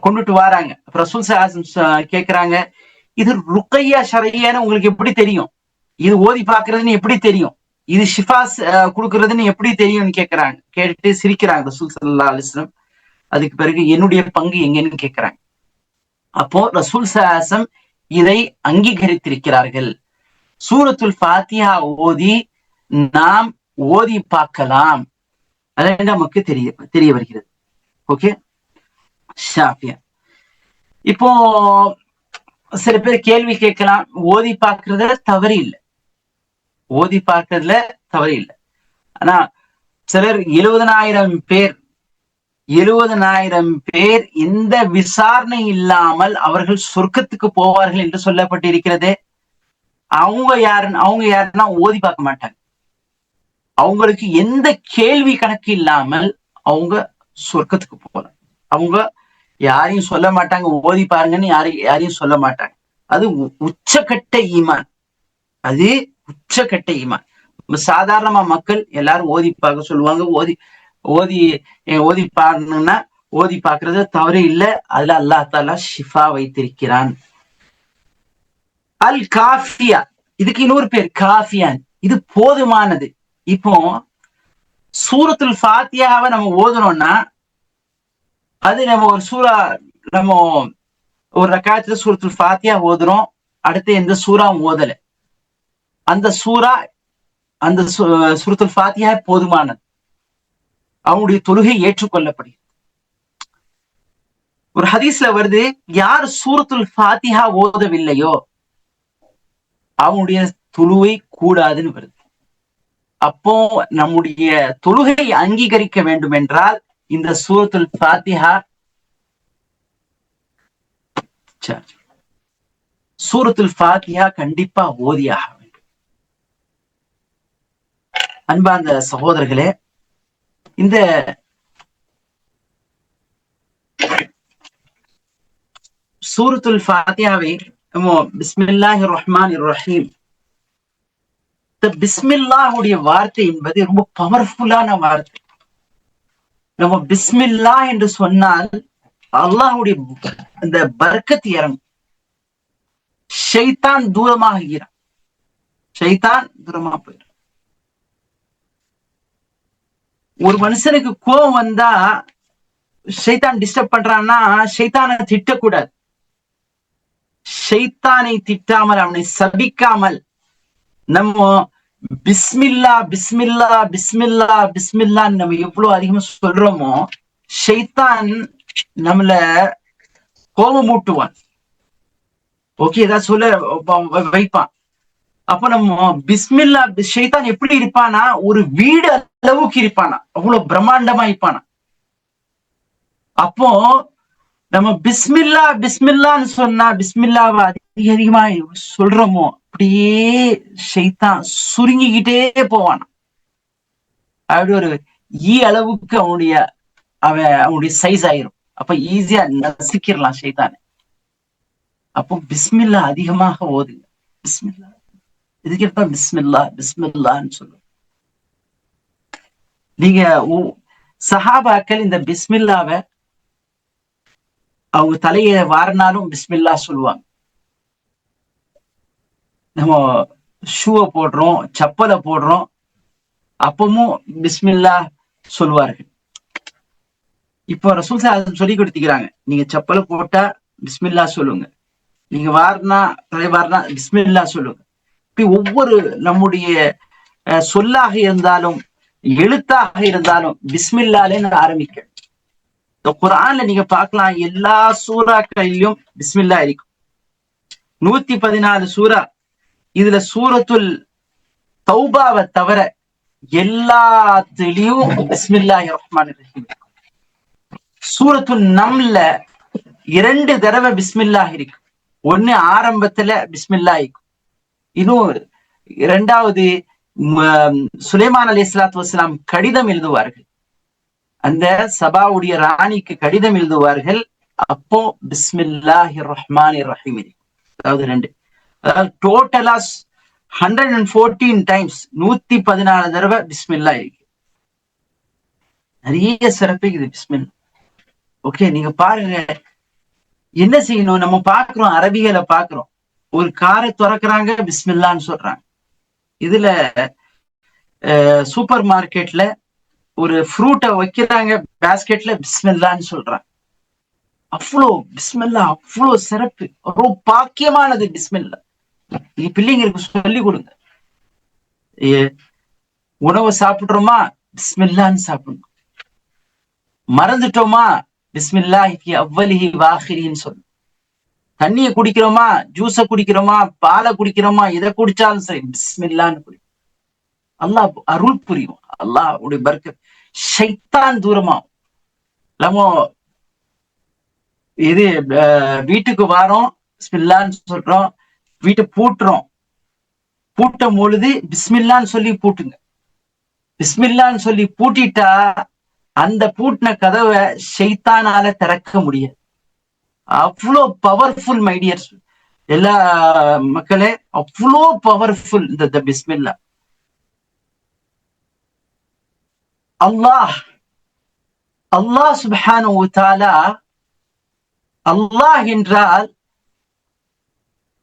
[SPEAKER 1] கொண்டுட்டு வராங்க. ரசூல் ஸல்லல்லாஹு அலைஹி கேக்குறாங்க, இது ருக்கையா ஷரய்யான்னு உங்களுக்கு எப்படி தெரியும்? இது ஓதி பாக்குறதுன்னு எப்படி தெரியும்? இது ஷிஃபாஸ் கொடுக்கறதுன்னு எப்படி தெரியும்னு கேக்குறாங்க. கேட்டுட்டு சிரிக்கிறாங்க ரசூல் ஸல்லல்லாஹு அலைஹி வஸல்லம். அதுக்கு பிறகு என்னுடைய பங்கு எங்கன்னு கேக்குறாங்க. அப்போ ரசூல் ஸல்லல்லாஹு அலைஹி இதை அங்கீகரித்திருக்கிறார்கள். சூரத்துல் ஃபாத்திஹா ஓதி நாம் ஓதி பார்க்கலாம், அது நமக்கு தெரிய வருகிறது. ஓகே, ஷாஃபியா. இப்போ சில பேர் கேள்வி கேட்கலாம், ஓதி பார்க்கறதுல தவறு இல்லை, ஓதி பார்க்கறதுல தவறு இல்லை. ஆனா சிலர் 70,000 பேர் எந்த விசாரணை இல்லாமல் அவர்கள் சொர்க்கத்துக்கு போவார்கள் என்று சொல்லப்பட்டிருக்கிறதே. அவங்க யாருன்னா ஓதி பார்க்க மாட்டாங்க. அவங்களுக்கு எந்த கேள்வி கணக்கு இல்லாமல் அவங்க சொர்க்கத்துக்கு போறாங்க. அவங்க யாரையும் சொல்ல மாட்டாங்க, ஓதி பாருங்கன்னு யாரையும் சொல்ல மாட்டாங்க. அது உச்சக்கட்ட ஈமான், அது உச்சக்கட்ட ஈமான். சாதாரணமா மக்கள் எல்லாரும் ஓதி பார்க்க சொல்லுவாங்க. ஓதி பாடணும்னா ஓதி பார்க்கறது தவறு இல்லை. அதுல அல்லாஹ் தஆலா ஷிஃபா வைத்திருக்கிறான். அல் காஃபியா, இதுக்கு இன்னொரு பேர் காஃபியான், இது போதுமானது. இப்போ சூரத்துல் ஃபாத்தியாவை நம்ம ஓதுனோம்னா, அது நம்ம ஒரு நம்ம ஒரு ரக்காத்துல சூரத்துல் ஃபாத்தியா ஓதுறோம், அடுத்து எந்த சூறாவும் ஓதல, அந்த சூரத்துல் ஃபாத்தியா போதுமானது, அவனுடைய தொழுகை ஏற்றுக்கொள்ளப்படுகிறது. ஒரு ஹதீஸ்ல வருது, யார் சூரத்துல் ஃபாத்திஹா ஓதவில்லையோ அவனுடைய தொழுகை கூடாதுன்னு வருது. அப்போ நம்முடைய தொழுகை அங்கீகரிக்க வேண்டும் என்றால் இந்த சூரத்துல் ஃபாத்திஹா, சூரத்துல் ஃபாத்திஹா கண்டிப்பா ஓதியாக வேண்டும். அன்பார்ந்த சகோதரர்களே, இந்த சூரத்துல் ஃபாத்திஹாவை நம்ம பிஸ்மில்லாஹிர் ரஹ்மானிர் ரஹீம், பிஸ்மில்லாஹுடைய வார்த்தை என்பது ரொம்ப பவர்ஃபுல்லான வார்த்தை. நம்ம பிஸ்மில்லா என்று சொன்னால் அல்லாஹுடைய அந்த பரக்கத் இறங்கும், ஷைத்தான் தூரமாகிறான், ஷைத்தான் தூரமா போயிடும். ஒரு மனுஷனுக்கு கோபம் வந்தா ஷைத்தான் டிஸ்டர்ப் பண்றான்னா ஷைத்தானை திட்டக்கூடாது. ஷைத்தானை திட்டாமல், அவனை சபிக்காமல் நம்ம பிஸ்மில்லா பிஸ்மில்லா பிஸ்மில்லா பிஸ்மில்லா நம்ம எவ்வளவு அதிகமா சொல்றோமோ ஷைத்தான் நம்மள கோபமூட்டுவான். ஓகே, ஏதாவது சொல்ல வைப்பான். அப்ப நம்ம பிஸ்மில்லா, ஷைத்தான் எப்படி இருப்பானா, ஒரு வீடு அளவுக்கு இருப்பானா, அவ்வளவு பிரம்மாண்டமா இருப்பானா. அப்போ நம்ம பிஸ்மில்லா பிஸ்மில்லான்னு சொன்னா, பிஸ்மில்லாவை அதிகமா சொல்றோமோ அப்படியே ஷைத்தான் சுருங்கிக்கிட்டே போவானா. அப்படி ஒரு அளவுக்கு அவனுடைய சைஸ் ஆயிரும். அப்ப ஈஸியா நசிக்கிடலாம் ஷைத்தானை. அப்போ பிஸ்மில்லா அதிகமாக ஓதுங்க. பிஸ்மில்லா, இதுக்கு எப்ப பிஸ்மில்லா பிஸ்மில்லான்னு சொல்லுவோம். நீங்க சஹாபாக்கள் இந்த பிஸ்மில்லாவை அவங்க தலைய வாரினாலும் பிஸ்மில்லா சொல்லுவாங்க. நம்ம ஷூவை போடுறோம், செப்பலை போடுறோம், அப்பவும் பிஸ்மில்லா சொல்லுவார்கள். இப்போ ரசூல் ஸல்லல்லாஹு சொல்லி கொடுத்துக்கிறாங்க, நீங்க செப்பல் போட்டா பிஸ்மில்லா சொல்லுங்க, நீங்க வாரினா தலைவாரினா பிஸ்மில்லா சொல்லுங்க. இப்படி ஒவ்வொரு நம்முடைய சொல்லாக இருந்தாலும் எழுத்தாக இருந்தாலும் பிஸ்மில்லாலே ஆரம்பிக்க. இந்த குர்ஆன்ல நீங்க பார்க்கலாம், எல்லா சூறாக்களிலும் பிஸ்மில்லா இருக்கும். 114 சூரா. இதுல சூரத்துல் தௌபாவை தவிர எல்லாத்திலையும் பிஸ்மில்லாஹிர் ரஹ்மானிர் ரஹீம். சூரத்துல் நம்ல 2 தடவை பிஸ்மில்லாஹ் இருக்கு. ஒண்ணு ஆரம்பத்துல பிஸ்மில்லாஹ் இருக்கும், இன்னும் இரண்டாவது சுலைமான் அலைஹிஸ்ஸலாத்து வஸ்ஸலாம் கடிதம் எழுதுவார்கள், அந்த சபாவுடைய ராணிக்கு கடிதம் எழுதுவார்கள், அப்போ பிஸ்மில்லாஹிர் ரஹ்மானிர் ரஹீம். அதாவது 2, அதாவது டோட்டலா 114 டைம்ஸ் 114 தடவை பிஸ்மில்லா இருக்கு. நிறைய சிறப்பு இது பிஸ்மில்லா. ஓகே, நீங்க பாருங்க என்ன செய்யணும். நம்ம பாக்குறோம், அரபிகளை பாக்குறோம், ஒரு காரை திறக்கிறாங்க பிஸ்மில்லான்னு சொல்றாங்க. இதுல சூப்பர் மார்க்கெட்ல ஒரு ஃப்ரூட்டை வைக்கிறாங்க பேஸ்கெட்ல, பிஸ்மில்லான்னு சொல்றாங்க. அவ்வளோ பிஸ்மில்லா, அவ்வளோ சிறப்பு, அவ்வளோ பாக்கியமானது பிஸ்மில்லா. நீங்க பிள்ளைங்களுக்கு சொல்லி கொடுங்க. உணவை சாப்பிடுறோமா பிஸ்மில்லான்னு சாப்பிடணும். மறந்துட்டோமா பிஸ்மில்லாஹி ஃபி அவ்வலிஹி வாஹிரின்னு சொல்லு. தண்ணியை குடிக்கிறோமா, ஜூஸை குடிக்கிறோமா, பாலை குடிக்கிறோமா, எதை குடிச்சாலும் சரி பிஸ்மில்லான்னு குடி. அல்லாஹ் அருள் புரியும், அல்லாஹ் உடைய பர்க்கத். ஷைத்தான் தூரமாகும். நம்ம இது வீட்டுக்கு வாரோம், பிஸ்மில்லான்னு சொல்றோம், வீட்டை பூட்டுறோம், பூட்டும் பொழுது பிஸ்மில்லான்னு சொல்லி பூட்டுங்க. பிஸ்மில்லான்னு சொல்லி பூட்டிட்டா அந்த பூட்டின கதவை ஷைத்தானால திறக்க முடியாது. அவ்வளோ பவர்ஃபுல் மை டியர் எல்லா மக்களே, அவ்வளோ பவர்ஃபுல் இந்த பிஸ்மில்லா. அல்லாஹ் அல்லாஹ் சுப்ஹானஹு வ தஆலா, அல்லாஹ் என்றால்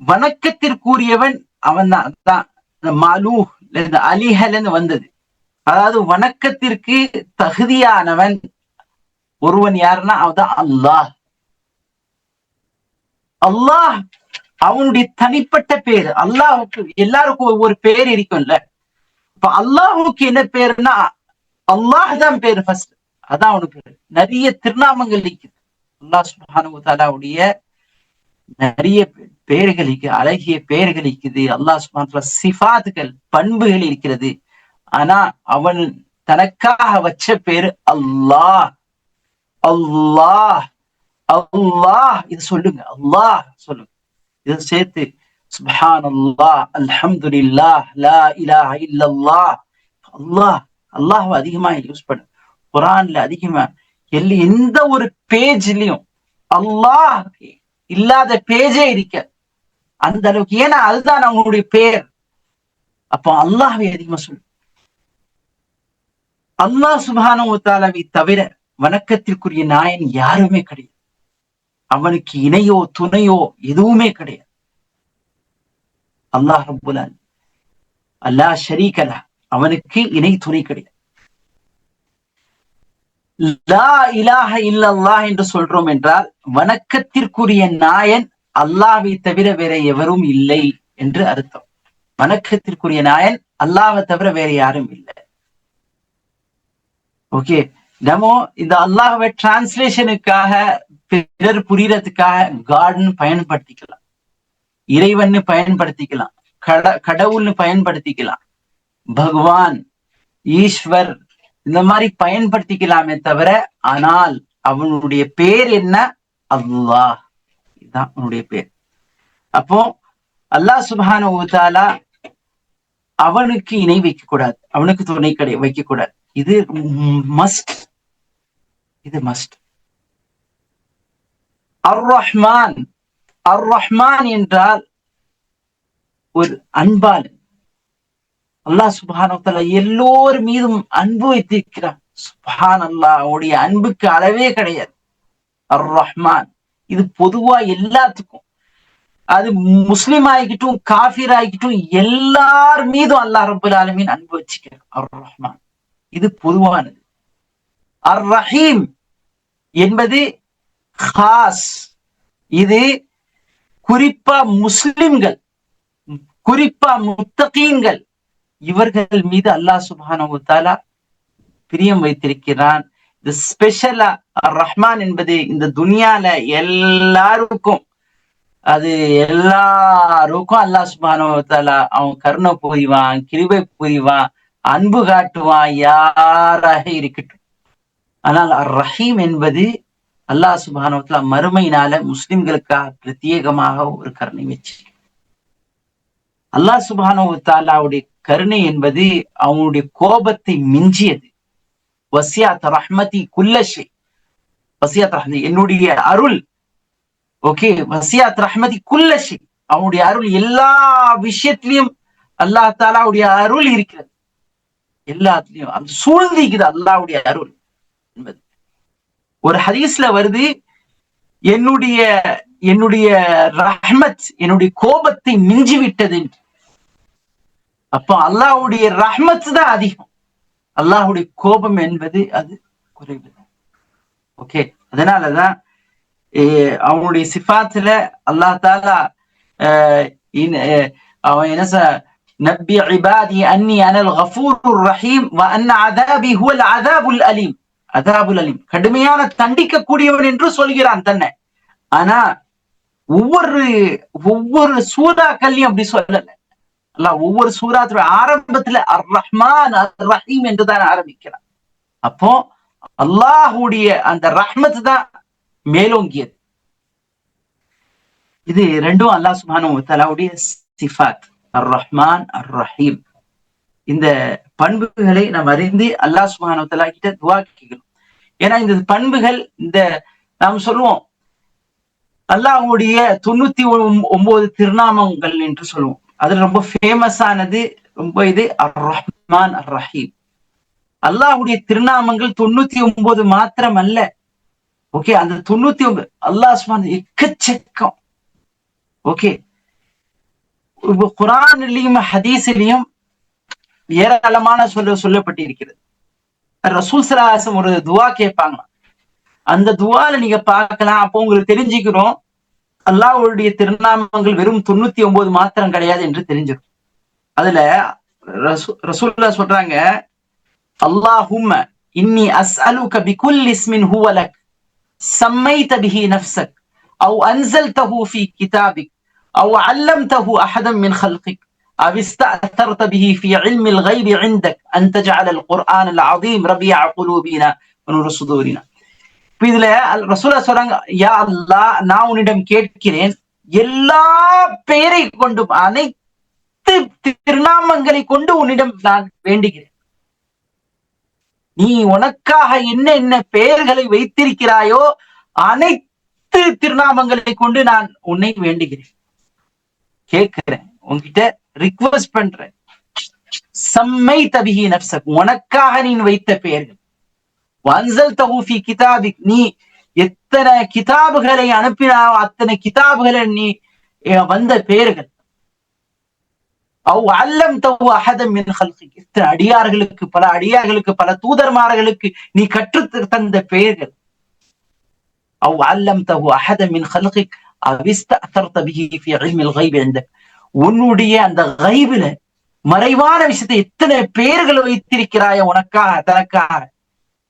[SPEAKER 1] வணக்கத்திற்குரியவன் அவன் தான். மாலூஹ் இந்த அலிஹலன்னு வந்தது, அதாவது வணக்கத்திற்கு தகுதியானவன் ஒருவன் யாருன்னா அவதான் அல்லாஹ். அல்லாஹ் அவனுடைய தனிப்பட்ட பேரு. அல்லாஹுக்கு எல்லாருக்கும் ஒவ்வொரு பேர் இருக்கும்ல. இப்ப அல்லாஹுக்கு என்ன பேருன்னா அல்லாஹ் தான் பேரு ஃபர்ஸ்ட், அதான் அவனுக்கு பேரு. நிறைய திருநாமங்கள் இருக்குது அல்லாஹ் சுப்ஹானஹு வ தஆலாவுடைய, நிறைய பெயர்கள் இருக்குது, அழகிய பெயர்கள் இருக்குது. அல்லாஹ் சுப்ஹானஹு வ தஆலா சிஃபாத்துகள், பண்புகள் இருக்கிறது. ஆனா அவன் தனக்காக வச்ச பேரு அல்லாஹ். அல்லாஹ் அல்லாஹ் இது சொல்லுங்க, அல்லாஹ் சொல்லுங்க. இதை சேர்த்து சுப்ஹானல்லாஹ், அல்ஹம்துலில்லாஹ், லா இலாஹ இல்லல்லாஹ். அல்லாஹ் அல்லாஹ் அதிகமா யூஸ் பண்ணு. குர்ஆன்ல அதிகமா எந்த ஒரு பேஜ்லயும் அல்லாஹ் இல்லாத பேஜே இருக்க அந்த அளவுக்கு. ஏன்னா அதுதான் அவங்களுடைய பேர். அப்போ அல்லாஹ்வை அதிகமா சொல்லு. அல்லாஹ் சுப்ஹானஹு வ தஆலாவை தவிர வணக்கத்திற்குரிய நாயன் யாருமே கிடையாது. அவனுக்கு இணையோ துணையோ எதுவுமே கிடையாது. அல்லாஹ் ரப்புல் ஆலமீன், அல்லா ஷரீக லஹ், அவனுக்கு இணை துணை கிடையாது. லா இலாஹ இல்லல்லாஹ் என்று சொல்றோம் என்றால் வணக்கத்திற்குரிய நாயன் அல்லாஹ்வை தவிர வேற எவரும் இல்லை என்று அர்த்தம். வணக்கத்திற்குரிய நாயன் அல்லாஹ்வை தவிர வேற யாரும் இல்லை. ஓகே, நம்ம இந்த அல்லாஹ்வை டிரான்ஸ்லேஷனுக்காக, பிறர் புரியறதுக்காக காட்னு பயன்படுத்திக்கலாம், இறைவன் பயன்படுத்திக்கலாம், கடவுள்னு பயன்படுத்திக்கலாம், பகவான், ஈஸ்வர் இந்த மாதிரி பயன்படுத்திக்கலாமே தவிர, ஆனால் அவனுடைய பேர் என்ன? அல்லாஹ். இதுதான் அவனுடைய பேர். அப்போ அல்லாஹ் சுப்ஹானஹு வ தஆலா அவனுக்கு இணை வைக்க கூடாது, அவனுக்கு துணை வைக்க கூடாது. இது மஸ்ட், இது மஸ்ட். அர் ரஹ்மான், அர் ரஹ்மான் என்றால் ஒரு அன்பாளன். அல்லாஹ் சுப்ஹானஹு வ தஆலா எல்லோர் மீதும் அன்பு வைத்திருக்கிறான். சுப்ஹானல்லாஹ், அவருடைய அன்புக்கு அளவே கிடையாது. அர் ரஹ்மான் இது பொதுவா எல்லாத்துக்கும், அது முஸ்லிம் ஆகிக்கிட்டும் காஃபிர் ஆகிக்கிட்டும் எல்லார் மீதும் அல்லாஹ் ரப்புல் ஆலமீன் அன்பு வச்சுக்கிறார். அர் ரஹ்மான் இது பொதுவானது. அர் ரஹீம் என்பது ஹாஸ். இது குறிப்பா முஸ்லிம்கள், குறிப்பா முத்தகீன்கள், இவர்கள் மீது அல்லாஹ் சுப்ஹானஹு வ தஆலா பிரியம் வைத்திருக்கிறான். இது ஸ்பெஷலா ரஹ்மான் என்பது இந்த துனியால எல்லாருக்கும், அது எல்லாருக்கும் அல்லாஹ் சுப்ஹானஹு வ தஆலா அவன் கருணை புரிவான், கிருபை புரிவான், அன்பு காட்டுவான், யாராக இருக்கட்டும். ஆனால் ரஹீம் என்பது அல்லாஹ் சுப்ஹானஹு வ தஆலா மறுமையினால முஸ்லிம்களுக்காக பிரத்யேகமாக ஒரு கருணை வச்சு. அல்லாஹ் சுப்ஹானஹு வ தஆலாவுடைய கருணை என்பது அவனுடைய கோபத்தை மிஞ்சியது. வசியாத் ரஹ்மதி குல்ல ஷை, வசியாத் ரஹ்மதி என்னுடைய அருள், ஓகே, வசியாத் ரஹ்மதி குல்ல ஷை, அவனுடைய அருள் எல்லா விஷயத்திலையும் அல்லாஹ் தஆலாவுடைய அருள் இருக்கிறது. எல்லாத்துலயும் அது சூழ்ந்திக்குது அல்லாஹ்வுடைய அருள் என்பது. ஒரு ஹதீஸ்ல வருது, என்னுடைய என்னுடைய ரஹ்மத் என்னுடைய கோபத்தை மிஞ்சி விட்டது. அப்ப அல்லாஹ்வுடைய ரஹ்மத் தான் அதிகம், அல்லாஹ்வுடைய கோபம் என்பது அது குறைவு. ஓகே, அதனாலதான் அவனுடைய சிஃபாத்துல அல்லாஹ் தஆலா அவன் என்ன நப்பி இபாதி அன்னி அனல் கஃபூருர் ரஹீம் வ அன்ன அஸாபி ஹுவல் அஸாபுல் அலீம். அஸாபுல் அலீம் கடுமையான தண்டிக்க கூடியவன் என்று சொல்கிறான் தன்னை. ஆனா ஒவ்வொரு சூறாக்கள்லயும் அப்படி சொல்லல. அல்லாஹ் ஒவ்வொரு சூறாத்துல ஆரம்பத்துல அர் ரஹ்மான் அர் ரஹீம் என்றுதான் ஆரம்பிக்கிறான். அப்போ அல்லாஹ்வுடைய அந்த ரஹ்மத் தான் மேலோங்கியது. இது ரெண்டும் அல்லாஹ் சுப்ஹானஹு வ தஆலாவுடைய சிஃபாத், அர் ரஹ்மான் அர் ரஹீம். இந்த பண்புகளை நாம் அறிந்து அல்லாஹ் சுப்ஹானஹு வ தஆலா கிட்ட துஆ கேட்கணும். ஏன்னா இந்த பண்புகள், இந்த நாம் சொல்லுவோம் அல்லாஹ்வுடைய 99 திருநாமங்கள் என்று சொல்லுவோம். அதுல ரொம்ப ஃபேமஸானது, ரொம்ப இது அர் ரஹ்மான் அர் ரஹீம். அல்லாஹ்வுடைய திருநாமங்கள் 99 மாத்திரம் அல்ல. ஓகே, அந்த 99 அல்லாஹ் சுப்ஹானஹு எக்கச்சக்கம். ஓகே, குர்ஆனிலும் ஹதீஸிலும் ஏராளமான சொல்லப்பட்டிருக்கிறது. ரசூல் ஸல்லல்லாஹு அலைஹி வஸல்லம் ஒரு துஆ கேட்பாங்க, அந்த துஆல நீங்க பார்க்கலாம். அப்போ உங்களுக்கு தெரிஞ்சுக்கிறோம் அல்லாஹ்வுடைய திருநாமங்கள் வெறும் 99 மாத்திரம் கிடையாது என்று தெரிஞ்சிடும். அதுல ரசூலுல்லாஹ் சொல்றாங்க, அல்லாஹும்ம இன்னி அஸ்அலுக பிகுல்லி இஸ்மின் ஹுவ லக் சம்மைத பிஹி நஃப்ஸக் அவ் அன்ஸல்தஹு ஃபீ கிதாபிக் அவ் அல்லம்தஹு அஹதன் மின் خلقك أو استأثرت به في علم الغيب عندك أن تجعل القرآن العظيم ربيع قلوبنا ونور صدورنا. இதுல ரசூலா சொல்றாங்க, யா அல்லாஹ், நான் உன்னிடம் கேட்கிறேன், எல்லா பெயரை கொண்டும், அனைத்து திருநாமங்களை கொண்டு உன்னிடம் நான் வேண்டுகிறேன். நீ உனக்காக என்ன என்ன பெயர்களை வைத்திருக்கிறாயோ அனைத்து திருநாமங்களை கொண்டு நான் உன்னை வேண்டுகிறேன், கேட்கிறேன், உன்கிட்ட ரிக்வெஸ்ட் பண்றேன். சம்மை தபிஹி நஃப்ஸக், உனக்காக நீ வைத்த பெயர்கள். வன்ஸல்தஹு ஃபீ கிதாபிக், நீ எத்தனை கிதாபுகளை அனுப்பினாயோ அத்தனை கிதாபுகளை நீ வந்த பெயர்கள். அவ் அல்லம்தஹு அஹதன் மின் خلقك, இத்தனை அடியார்களுக்கு, பல அடியார்களுக்கு, பல தூதர்மார்களுக்கு நீ கற்று தந்த பெயர்கள். அவ் அல்லம்தஹு அஹதன் மின் خلقك أو استأثرت به في علم الغيب عندك, உன்னுடைய அந்த கைபில மறைவான விஷயத்தை எத்தனை பெயர்களை வைத்திருக்கிறாய உனக்காக, தனக்காக,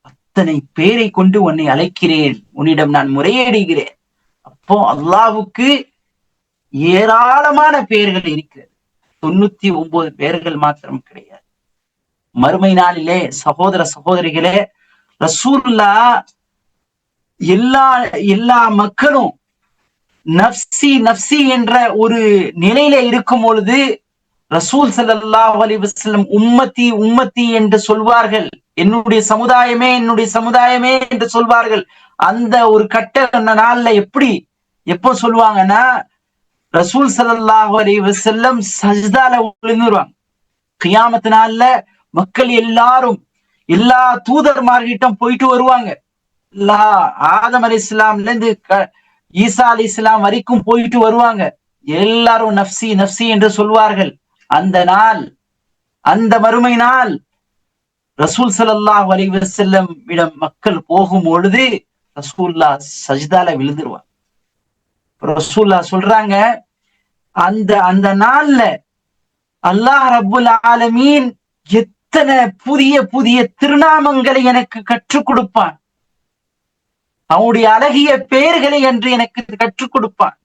[SPEAKER 1] அத்தனை பெயரை கொண்டு உன்னை அழைக்கிறேன், உன்னிடம் நான் முறையிடுகிறேன். அப்போ அல்லாஹ்வுக்கு ஏராளமான பெயர்கள் இருக்கிறது, 99 பெயர்கள் மாத்திரம் கிடையாது. மறுமை நாளிலே சகோதர சகோதரிகளே, ரசூலுல்லாஹ் எல்லா மக்களும் நஃப்சி நஃப்சி என்ற ஒரு நிலையில இருக்கும் பொழுது ரசூல் ஸல்லல்லாஹு அலைஹி வஸல்லம் உம்மத்தி உம்மத்தி என்று சொல்வார்கள். என்னுடைய சமுதாயமே என்னுடைய சமுதாயமே என்று சொல்வார்கள். அந்த ஒரு கட்ட நாள்ல எப்போ சொல்லுவாங்கன்னா, ரசூல் ஸல்லல்லாஹு அலைஹி வஸல்லம் சஜ்தால விழுந்துருவாங்க. கியாமத் நாள்ல மக்கள் எல்லாரும் எல்லா தூதர்மார்கிட்டம் போயிட்டு வருவாங்க. ஆதம் அலைஹிஸ்ஸலாம்ல இருந்து ஈசா அலைஹிஸ்ஸலாம் வரைக்கும் போயிட்டு வருவாங்க. எல்லாரும் நஃப்சி நஃப்சி என்று சொல்வார்கள். அந்த நாள், அந்த மறுமை நாள் ரசூல் ஸல்லல்லாஹு அலைஹி வஸல்லம் இடம் மக்கள் போகும் பொழுது ரசூல்லா சஜ்தால விழுந்துருவாங்க. ரசூல்லா சொல்றாங்க, அந்த அந்த நாள்ல அல்லாஹ் ரப்புல் ஆலமீன் எத்தனை புதிய புதிய திருநாமங்களை எனக்கு கற்றுக் கொடுப்பான், அவனுடைய அழகிய பெயர்களை என்று எனக்கு கற்றுக் கொடுப்பான்.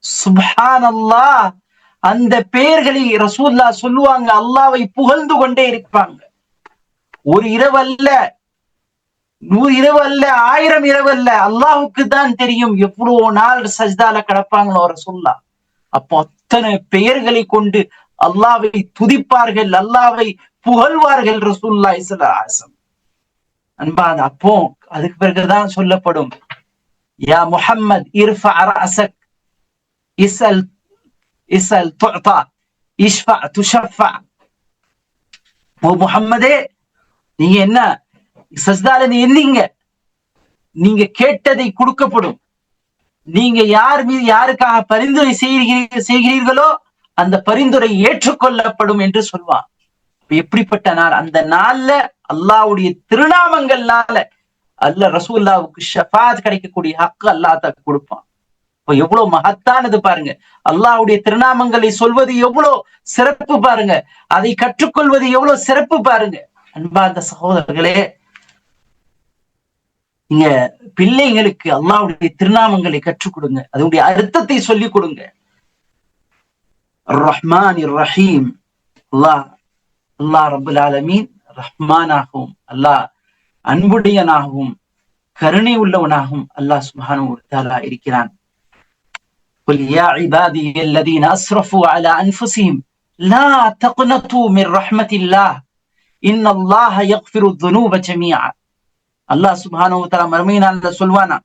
[SPEAKER 1] சுப்ஹானல்லாஹ். அந்த பெயர்களை ரசூல்லா சொல்லுவாங்க, அல்லாஹ்வை புகழ்ந்து கொண்டே இருப்பாங்க. ஒரு இரவு அல்ல, 100 இரவு அல்ல, 1000 இரவு அல்ல, அல்லாஹுக்கு தான் தெரியும் எவ்வளவு நாள் சஜ்தால கிடப்பாங்களோ ரசூல்லா. அப்போ அத்தனை பெயர்களை கொண்டு அல்லாஹ்வை துதிப்பார்கள், அல்லாஹ்வை புகழ்வார்கள் ரசூலுல்லாஹி ஸல்லல்லாஹு அலைஹி வஸல்லம். அன்பான அப்போ அதுக்கு பிறகுதான் சொல்லப்படும், யா முஹம்மத் இர்ஃபா ரஅஸக் இஸ்அல் இஸ்அல் துஅதா இஷ்ஃபா துஷஃபா. ஓ முஹம்மதே, நீங்க என்ன சஜ்தால நீ எந்தீங்க, நீங்க கேட்டதை கொடுக்கப்படும், நீங்க யார் மீது யாருக்காக பரிந்துரை செய்கிறீர்களோ அந்த பரிந்துரை ஏற்றுக்கொள்ளப்படும் என்று சொல்வான். எப்படிப்பட்ட நாள் அந்த நாள்ல அல்லாஹ்வுடைய திருநாமங்கள்னால ரசூலுல்லாஹ்வுக்கு ஷஃபாத் கிடைக்கக்கூடிய ஹக்கு அல்லாஹ் தான் கொடுப்பான். இப்ப எவ்வளவு மகத்தானது பாருங்க. அல்லாஹ்வுடைய திருநாமங்களை சொல்வது எவ்வளவு சிறப்பு பாருங்க, அதை கற்றுக்கொள்வது எவ்வளவு சிறப்பு பாருங்க. அன்பார்ந்த சகோதரர்களே, நீங்க பிள்ளைங்களுக்கு அல்லாஹ்வுடைய திருநாமங்களை கற்றுக் கொடுங்க, அதனுடைய அர்த்தத்தை சொல்லிக் கொடுங்க. ரஹ்மான் ரஹீம், அல்லாஹ் ரப்புல் ஆலமீன் ரஹ்மானாகவும் அல்லாஹ் அன்புடையனாகவும் கருணை உள்ளவனாகவும் அல்லாஹ் சுப்ஹானஹு வ தஆலா இருக்கிறான். قل يا عبادي الذين اسرفوا على انفسهم لا تقنطوا من رحمة الله ان الله يغفر الذنوب جميعا. அல்லாஹ் சுப்ஹானஹு வ தஆலா மறுமை நாள்ல சொல்வானா,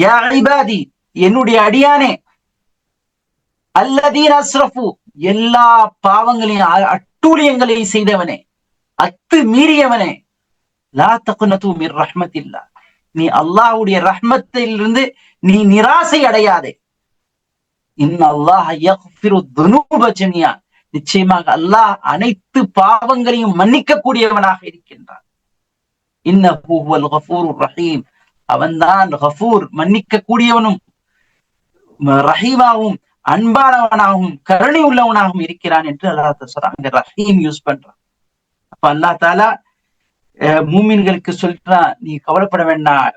[SPEAKER 1] யா இபாதி, என்னுடைய அடியானே, அல்லதீன அஸ்ரஃபு, எல்லா பாவங்களையும் அட்டூழியங்களை செய்தவனே, அத்து மீறியவனே, லா தக்னது மிர் ரஹ்மத்தில்லாஹ், நீ அல்லாஹ்வுடைய ரஹ்மத்திலிருந்து நீ நிராசை அடையாதே. இன்னல்லாஹ யக்ஃபிரு துனூப ஜமீஆ, நிச்சயமாக அல்லாஹ் அனைத்து பாவங்களையும் மன்னிக்க கூடியவனாக இருக்கின்றான். இன்னஹு ஹுவல் கஃபூருர் ரஹீம், அவன்தான் கஃபூர், மன்னிக்க கூடியவனும் ரஹீமாவும் அன்பானவனாகவும் கருணை உள்ளவனாகவும் இருக்கிறான் என்று அல்லாஹ் சொல்றாங்க. ரஹீம் யூஸ் பண்றான். அப்ப அல்லாஹ் தஆலா மூமின்களுக்கு சொல்றான், நீ கவலைப்பட வேண்டாம்.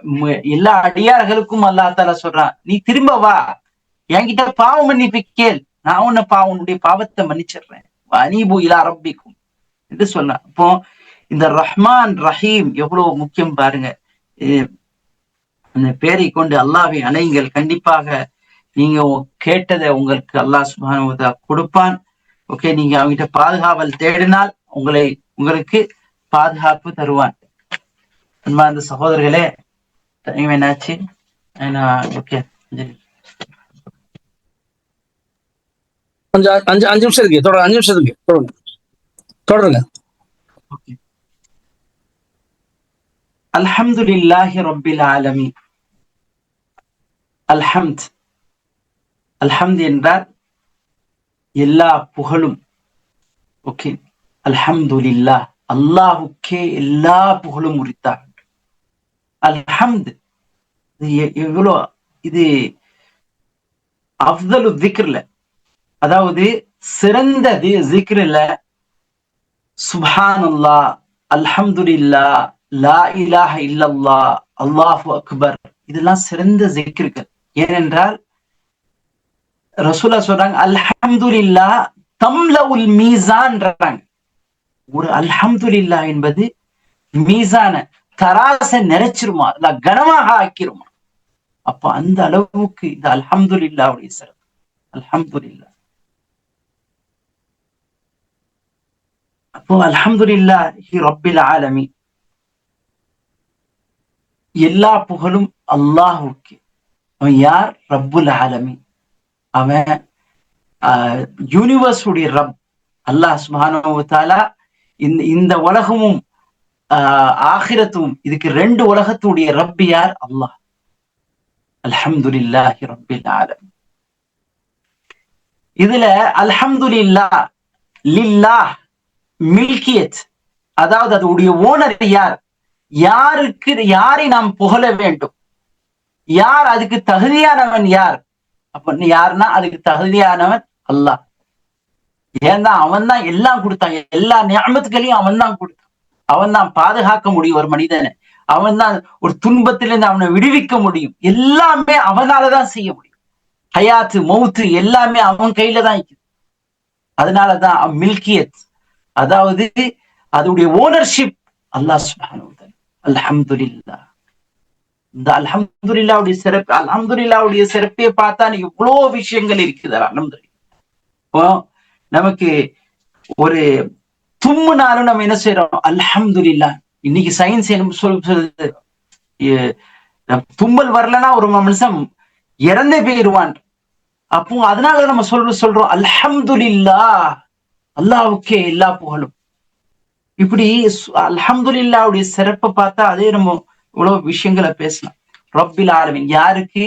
[SPEAKER 1] எல்லா அடியார்களுக்கும் அல்லாஹ் தஆலா சொல்றான், நீ திரும்ப வா, என்கிட்ட பாவ மன்னிப்பு கேள், நான் உன்னுடைய பாவத்தை மன்னிச்சிடுறேன். அனீபு இலா ரப்பிக்கும் என்று சொன்னான். அப்போ இந்த ரஹ்மான் ரஹீம் எவ்வளவு முக்கியம் பாருங்க. அந்த பேரை கொண்டு அல்லாஹ்வை அணையுங்கள். கண்டிப்பாக நீங்க கேட்டதை உங்களுக்கு அல்லாஹ் சுப்ஹானஹு வ தஆலா கொடுப்பான். ஓகே, நீங்க அவங்ககிட்ட பாதுகாவல் தேடினால் உங்களுக்கு பாதுகாப்பு தருவான். அன்பார்ந்த சகோதரர்களே, டைம் என்னாச்சு? ஓகே,
[SPEAKER 2] கொஞ்சம் 5 நிமிஷம் இருக்கு, தொடர் 5 நிமிஷம் இருக்கு, தொடருங்க.
[SPEAKER 1] அல்ஹம்துலில்லாஹி ரப்பில் ஆலமீன். அல்ஹம்த் என்றால் எல்லா புகழும். ஓகே, அல்ஹம்துலில்லாஹ், அல்லாஹுக்கே எல்லா புகழும் உரித்தார். அல்ஹம்த் எவ்வளோ, இது அஃதலு திக்ர்ல, அதாவது சிறந்தது ஜிக்ர்ல சுப்ஹானல்லாஹ், அல்ஹம்துலில்லாஹ், லா இலாஹ இல்லல்லாஹ், அல்லாஹு அக்பர், இதெல்லாம் சிறந்த ஜிக்ர்கள். ஏனென்றால் ரசூலுல்லாஹ் சொல்றாங்க, அல்ஹம்துலில்லாஹ் தம்லஉல் மீசான்றாங்க. ஒரு அல்ஹம்துலில்லாஹ் என்பது மீசான தராச நிறைச்சிருமா, கனமாக ஆக்கிருமா. அப்ப அந்த அளவுக்கு இந்த அல்ஹம்துலில்லாஹ்வுடைய சிறப்பு. அல்ஹம்துலில்லாஹ். அப்போ அல்ஹம்துலில்லாஹி ரப்பில் ஆலமீன், எல்லா புகழும் அல்லாஹுக்கு. அவன் யார்? ரப்புல் ஆலமீன். அவன் யூனிவர்ஸ் உடைய ரப் அல்லாஹ் சுப்ஹானஹு வ தஆலா. இந்த உலகமும் ஆகிரத்தும், இதுக்கு 2 உலகத்துடைய ரப் யார்? அல்லாஹ். அல்ஹம்துலில்லாஹி ரப்பில் ஆலமீன். இதுல அல்ஹம்துலில்லாஹ், லில்லாஹ் மில்கியத், அதாவது அதோடைய ஓனர் யார்? யாரை நாம் புகழ வேண்டும், யார் அதுக்கு தகுதியானவன், யார் அப்ப யாருன்னா அதுக்கு தகுதியானவன் அல்லாஹ். ஏன்னா அவன் தான் எல்லாம் கொடுத்தான், எல்லா நியமத்துகளையும் அவன் தான் கொடுத்தான். அவன் தான் பாதுகாக்க முடியும் ஒரு மனிதனை, அவன் தான் ஒரு துன்பத்திலிருந்து அவனை விடுவிக்க முடியும். எல்லாமே அவனாலதான் செய்ய முடியும். ஹயாத்து மௌத்து எல்லாமே அவன் கையில தான் இருக்குது. அதனாலதான் மில்கியத், அதாவது அதோடைய ஓனர்ஷிப் அல்லாஹ் சுப்ஹானஹு வ தஆலா. அல்ஹம்துலில்லாஹ். இந்த அல்ஹம்துலில்லாஹ்வுடைய சிறப்பு, அல்ஹம்துலில்லாஹ்வுடைய சிறப்பை பார்த்தா இவ்வளவு விஷயங்கள் இருக்குது. அல்ஹம்துலில்லாஹ். நமக்கு ஒரு தும்முனாலும் நம்ம என்ன செய்யறோம், அல்ஹம்துலில்லாஹ். இன்னைக்கு சயின்ஸ் என்ன சொல்றது, தும்மல் வரலன்னா ஒரு மனுஷன் இறந்தே போயிடுவான். அப்போ அதனால நம்ம சொல்றோம் அல்ஹம்துலில்லாஹ், அல்லாஹ்வுக்கே எல்லா புகழும். இப்படி அல்ஹம்துலில்லாஹ்வுடைய சிறப்பை பார்த்தா அதே நம்ம இவ்வளவு விஷயங்களை பேசலாம். ரப்பில் ஆலமீன், யாருக்கு?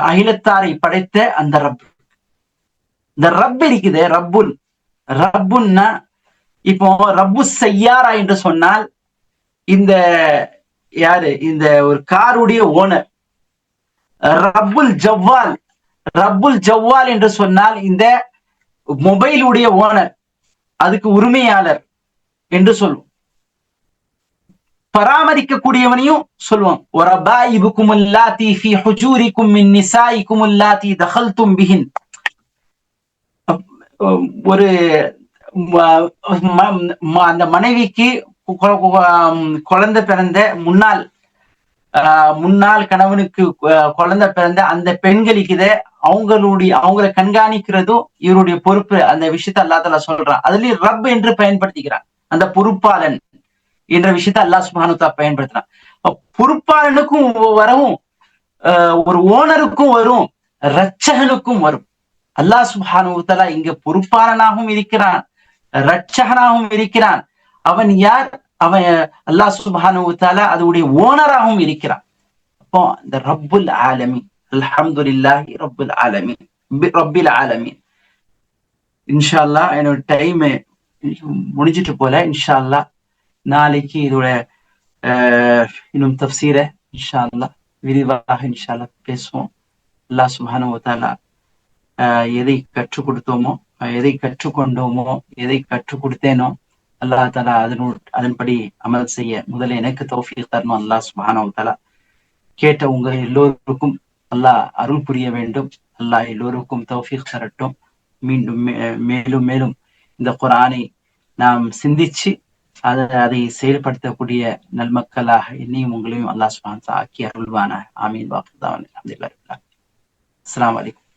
[SPEAKER 1] அகிலத்தாரை படைத்த அந்த ரப். இந்த ரப் இருக்குது, ரப்புன்னா இப்போ ரப்பு சையாரா என்று சொன்னால் இந்த யாரு, இந்த ஒரு காருடைய ஓனர். ரப்புல் ஜவ்வால் என்று சொன்னால் இந்த மொபைலுடைய ஓனர், அதுக்கு உரிமையாளர் என்று சொல்லுவோம். பராமரிக்கக்கூடியவனையும் சொல்லுவோம். வரபாயிபுக்கும் அல்லாதி ஃபீ ஹுஜூரிக்கும் மின் நிசாயிக்கும் அல்லாதி தகல்தும் பிஹின். ஒரு அந்த மனைவிக்கு குழந்தை பிறந்த முன்னாள் கணவனுக்கு குழந்தை பிறந்த அந்த பெண்களுக்கு அவங்களை கண்காணிக்கிறதும் இவருடைய பொறுப்பு. அந்த விஷயத்த அல்லாஹ் தஆலா சொல்றான். அதுலயும் ரப் என்று பயன்படுத்திக்கிறான். அந்த பொறுப்பாளன் என்ற விஷயத்த அல்லாஹ் சுப்ஹானஹு வ தஆலா பயன்படுத்துறான். பொறுப்பாளனுக்கும் வரவும், ஒரு ஓனருக்கும் வரும், இரட்சகனுக்கும் வரும். அல்லாஹ் சுப்ஹானஹு வ தஆலா இங்க பொறுப்பாளனாகவும் இருக்கிறான், இரட்சகனாகவும் இருக்கிறான். அவன் யார்? அவன் அல்லாஹ் சுப்ஹானஹு வ தஆலா அதுடைய ஓனராகவும் இருக்கிறான். அப்போ இந்த ரப்புல் ஆலமீன், அல்ஹம்துலில்லாஹி ரப்புல் ஆலமீன், ரப்பில் ஆலமீன். இன்ஷா அல்லாஹ் என்னோட டைம் முடிஞ்சிட்டு போல. இன்ஷா அல்லாஹ் நாளைக்கு இதோட இன்னும் தஃப்சீரை இன்ஷா அல்லாஹ் விரிவாக இன்ஷா அல்லாஹ் பேசுவோம். அல்லாஹ் சுப்ஹானஹு வ தஆலா எதை கற்றுக் கொடுத்தோமோ, எதை கற்றுக்கொண்டோமோ, எதை கற்றுக் கொடுத்தேனோ அல்லாஹ் தஆலா அதன்படி அமல் செய்ய முதல்ல எனக்கு தௌஃபீக் தரணும் அல்லாஹ் சுப்ஹானஹு வ தஆலா. கேட்ட உங்க எல்லோருக்கும் அல்லாஹ் அருள் புரிய வேண்டும். அல்லாஹ் எல்லோருக்கும் தௌஃபீக் தரட்டும். மீண்டும் மேலும் மேலும் இந்த குர்ஆனை நாம் சிந்திச்சு அதை செயல்படுத்தக்கூடிய நல்மக்களாக என்னையும் உங்களையும் அல்லாஹ் சுப்ஹானஹு வ தஆலா ஆக்கி அருள்வானாக. ஆமீன். வாஹிர் தஅவானா அல்ஹம்துலில்லாஹி. அஸ்ஸலாமு அலைக்கும்.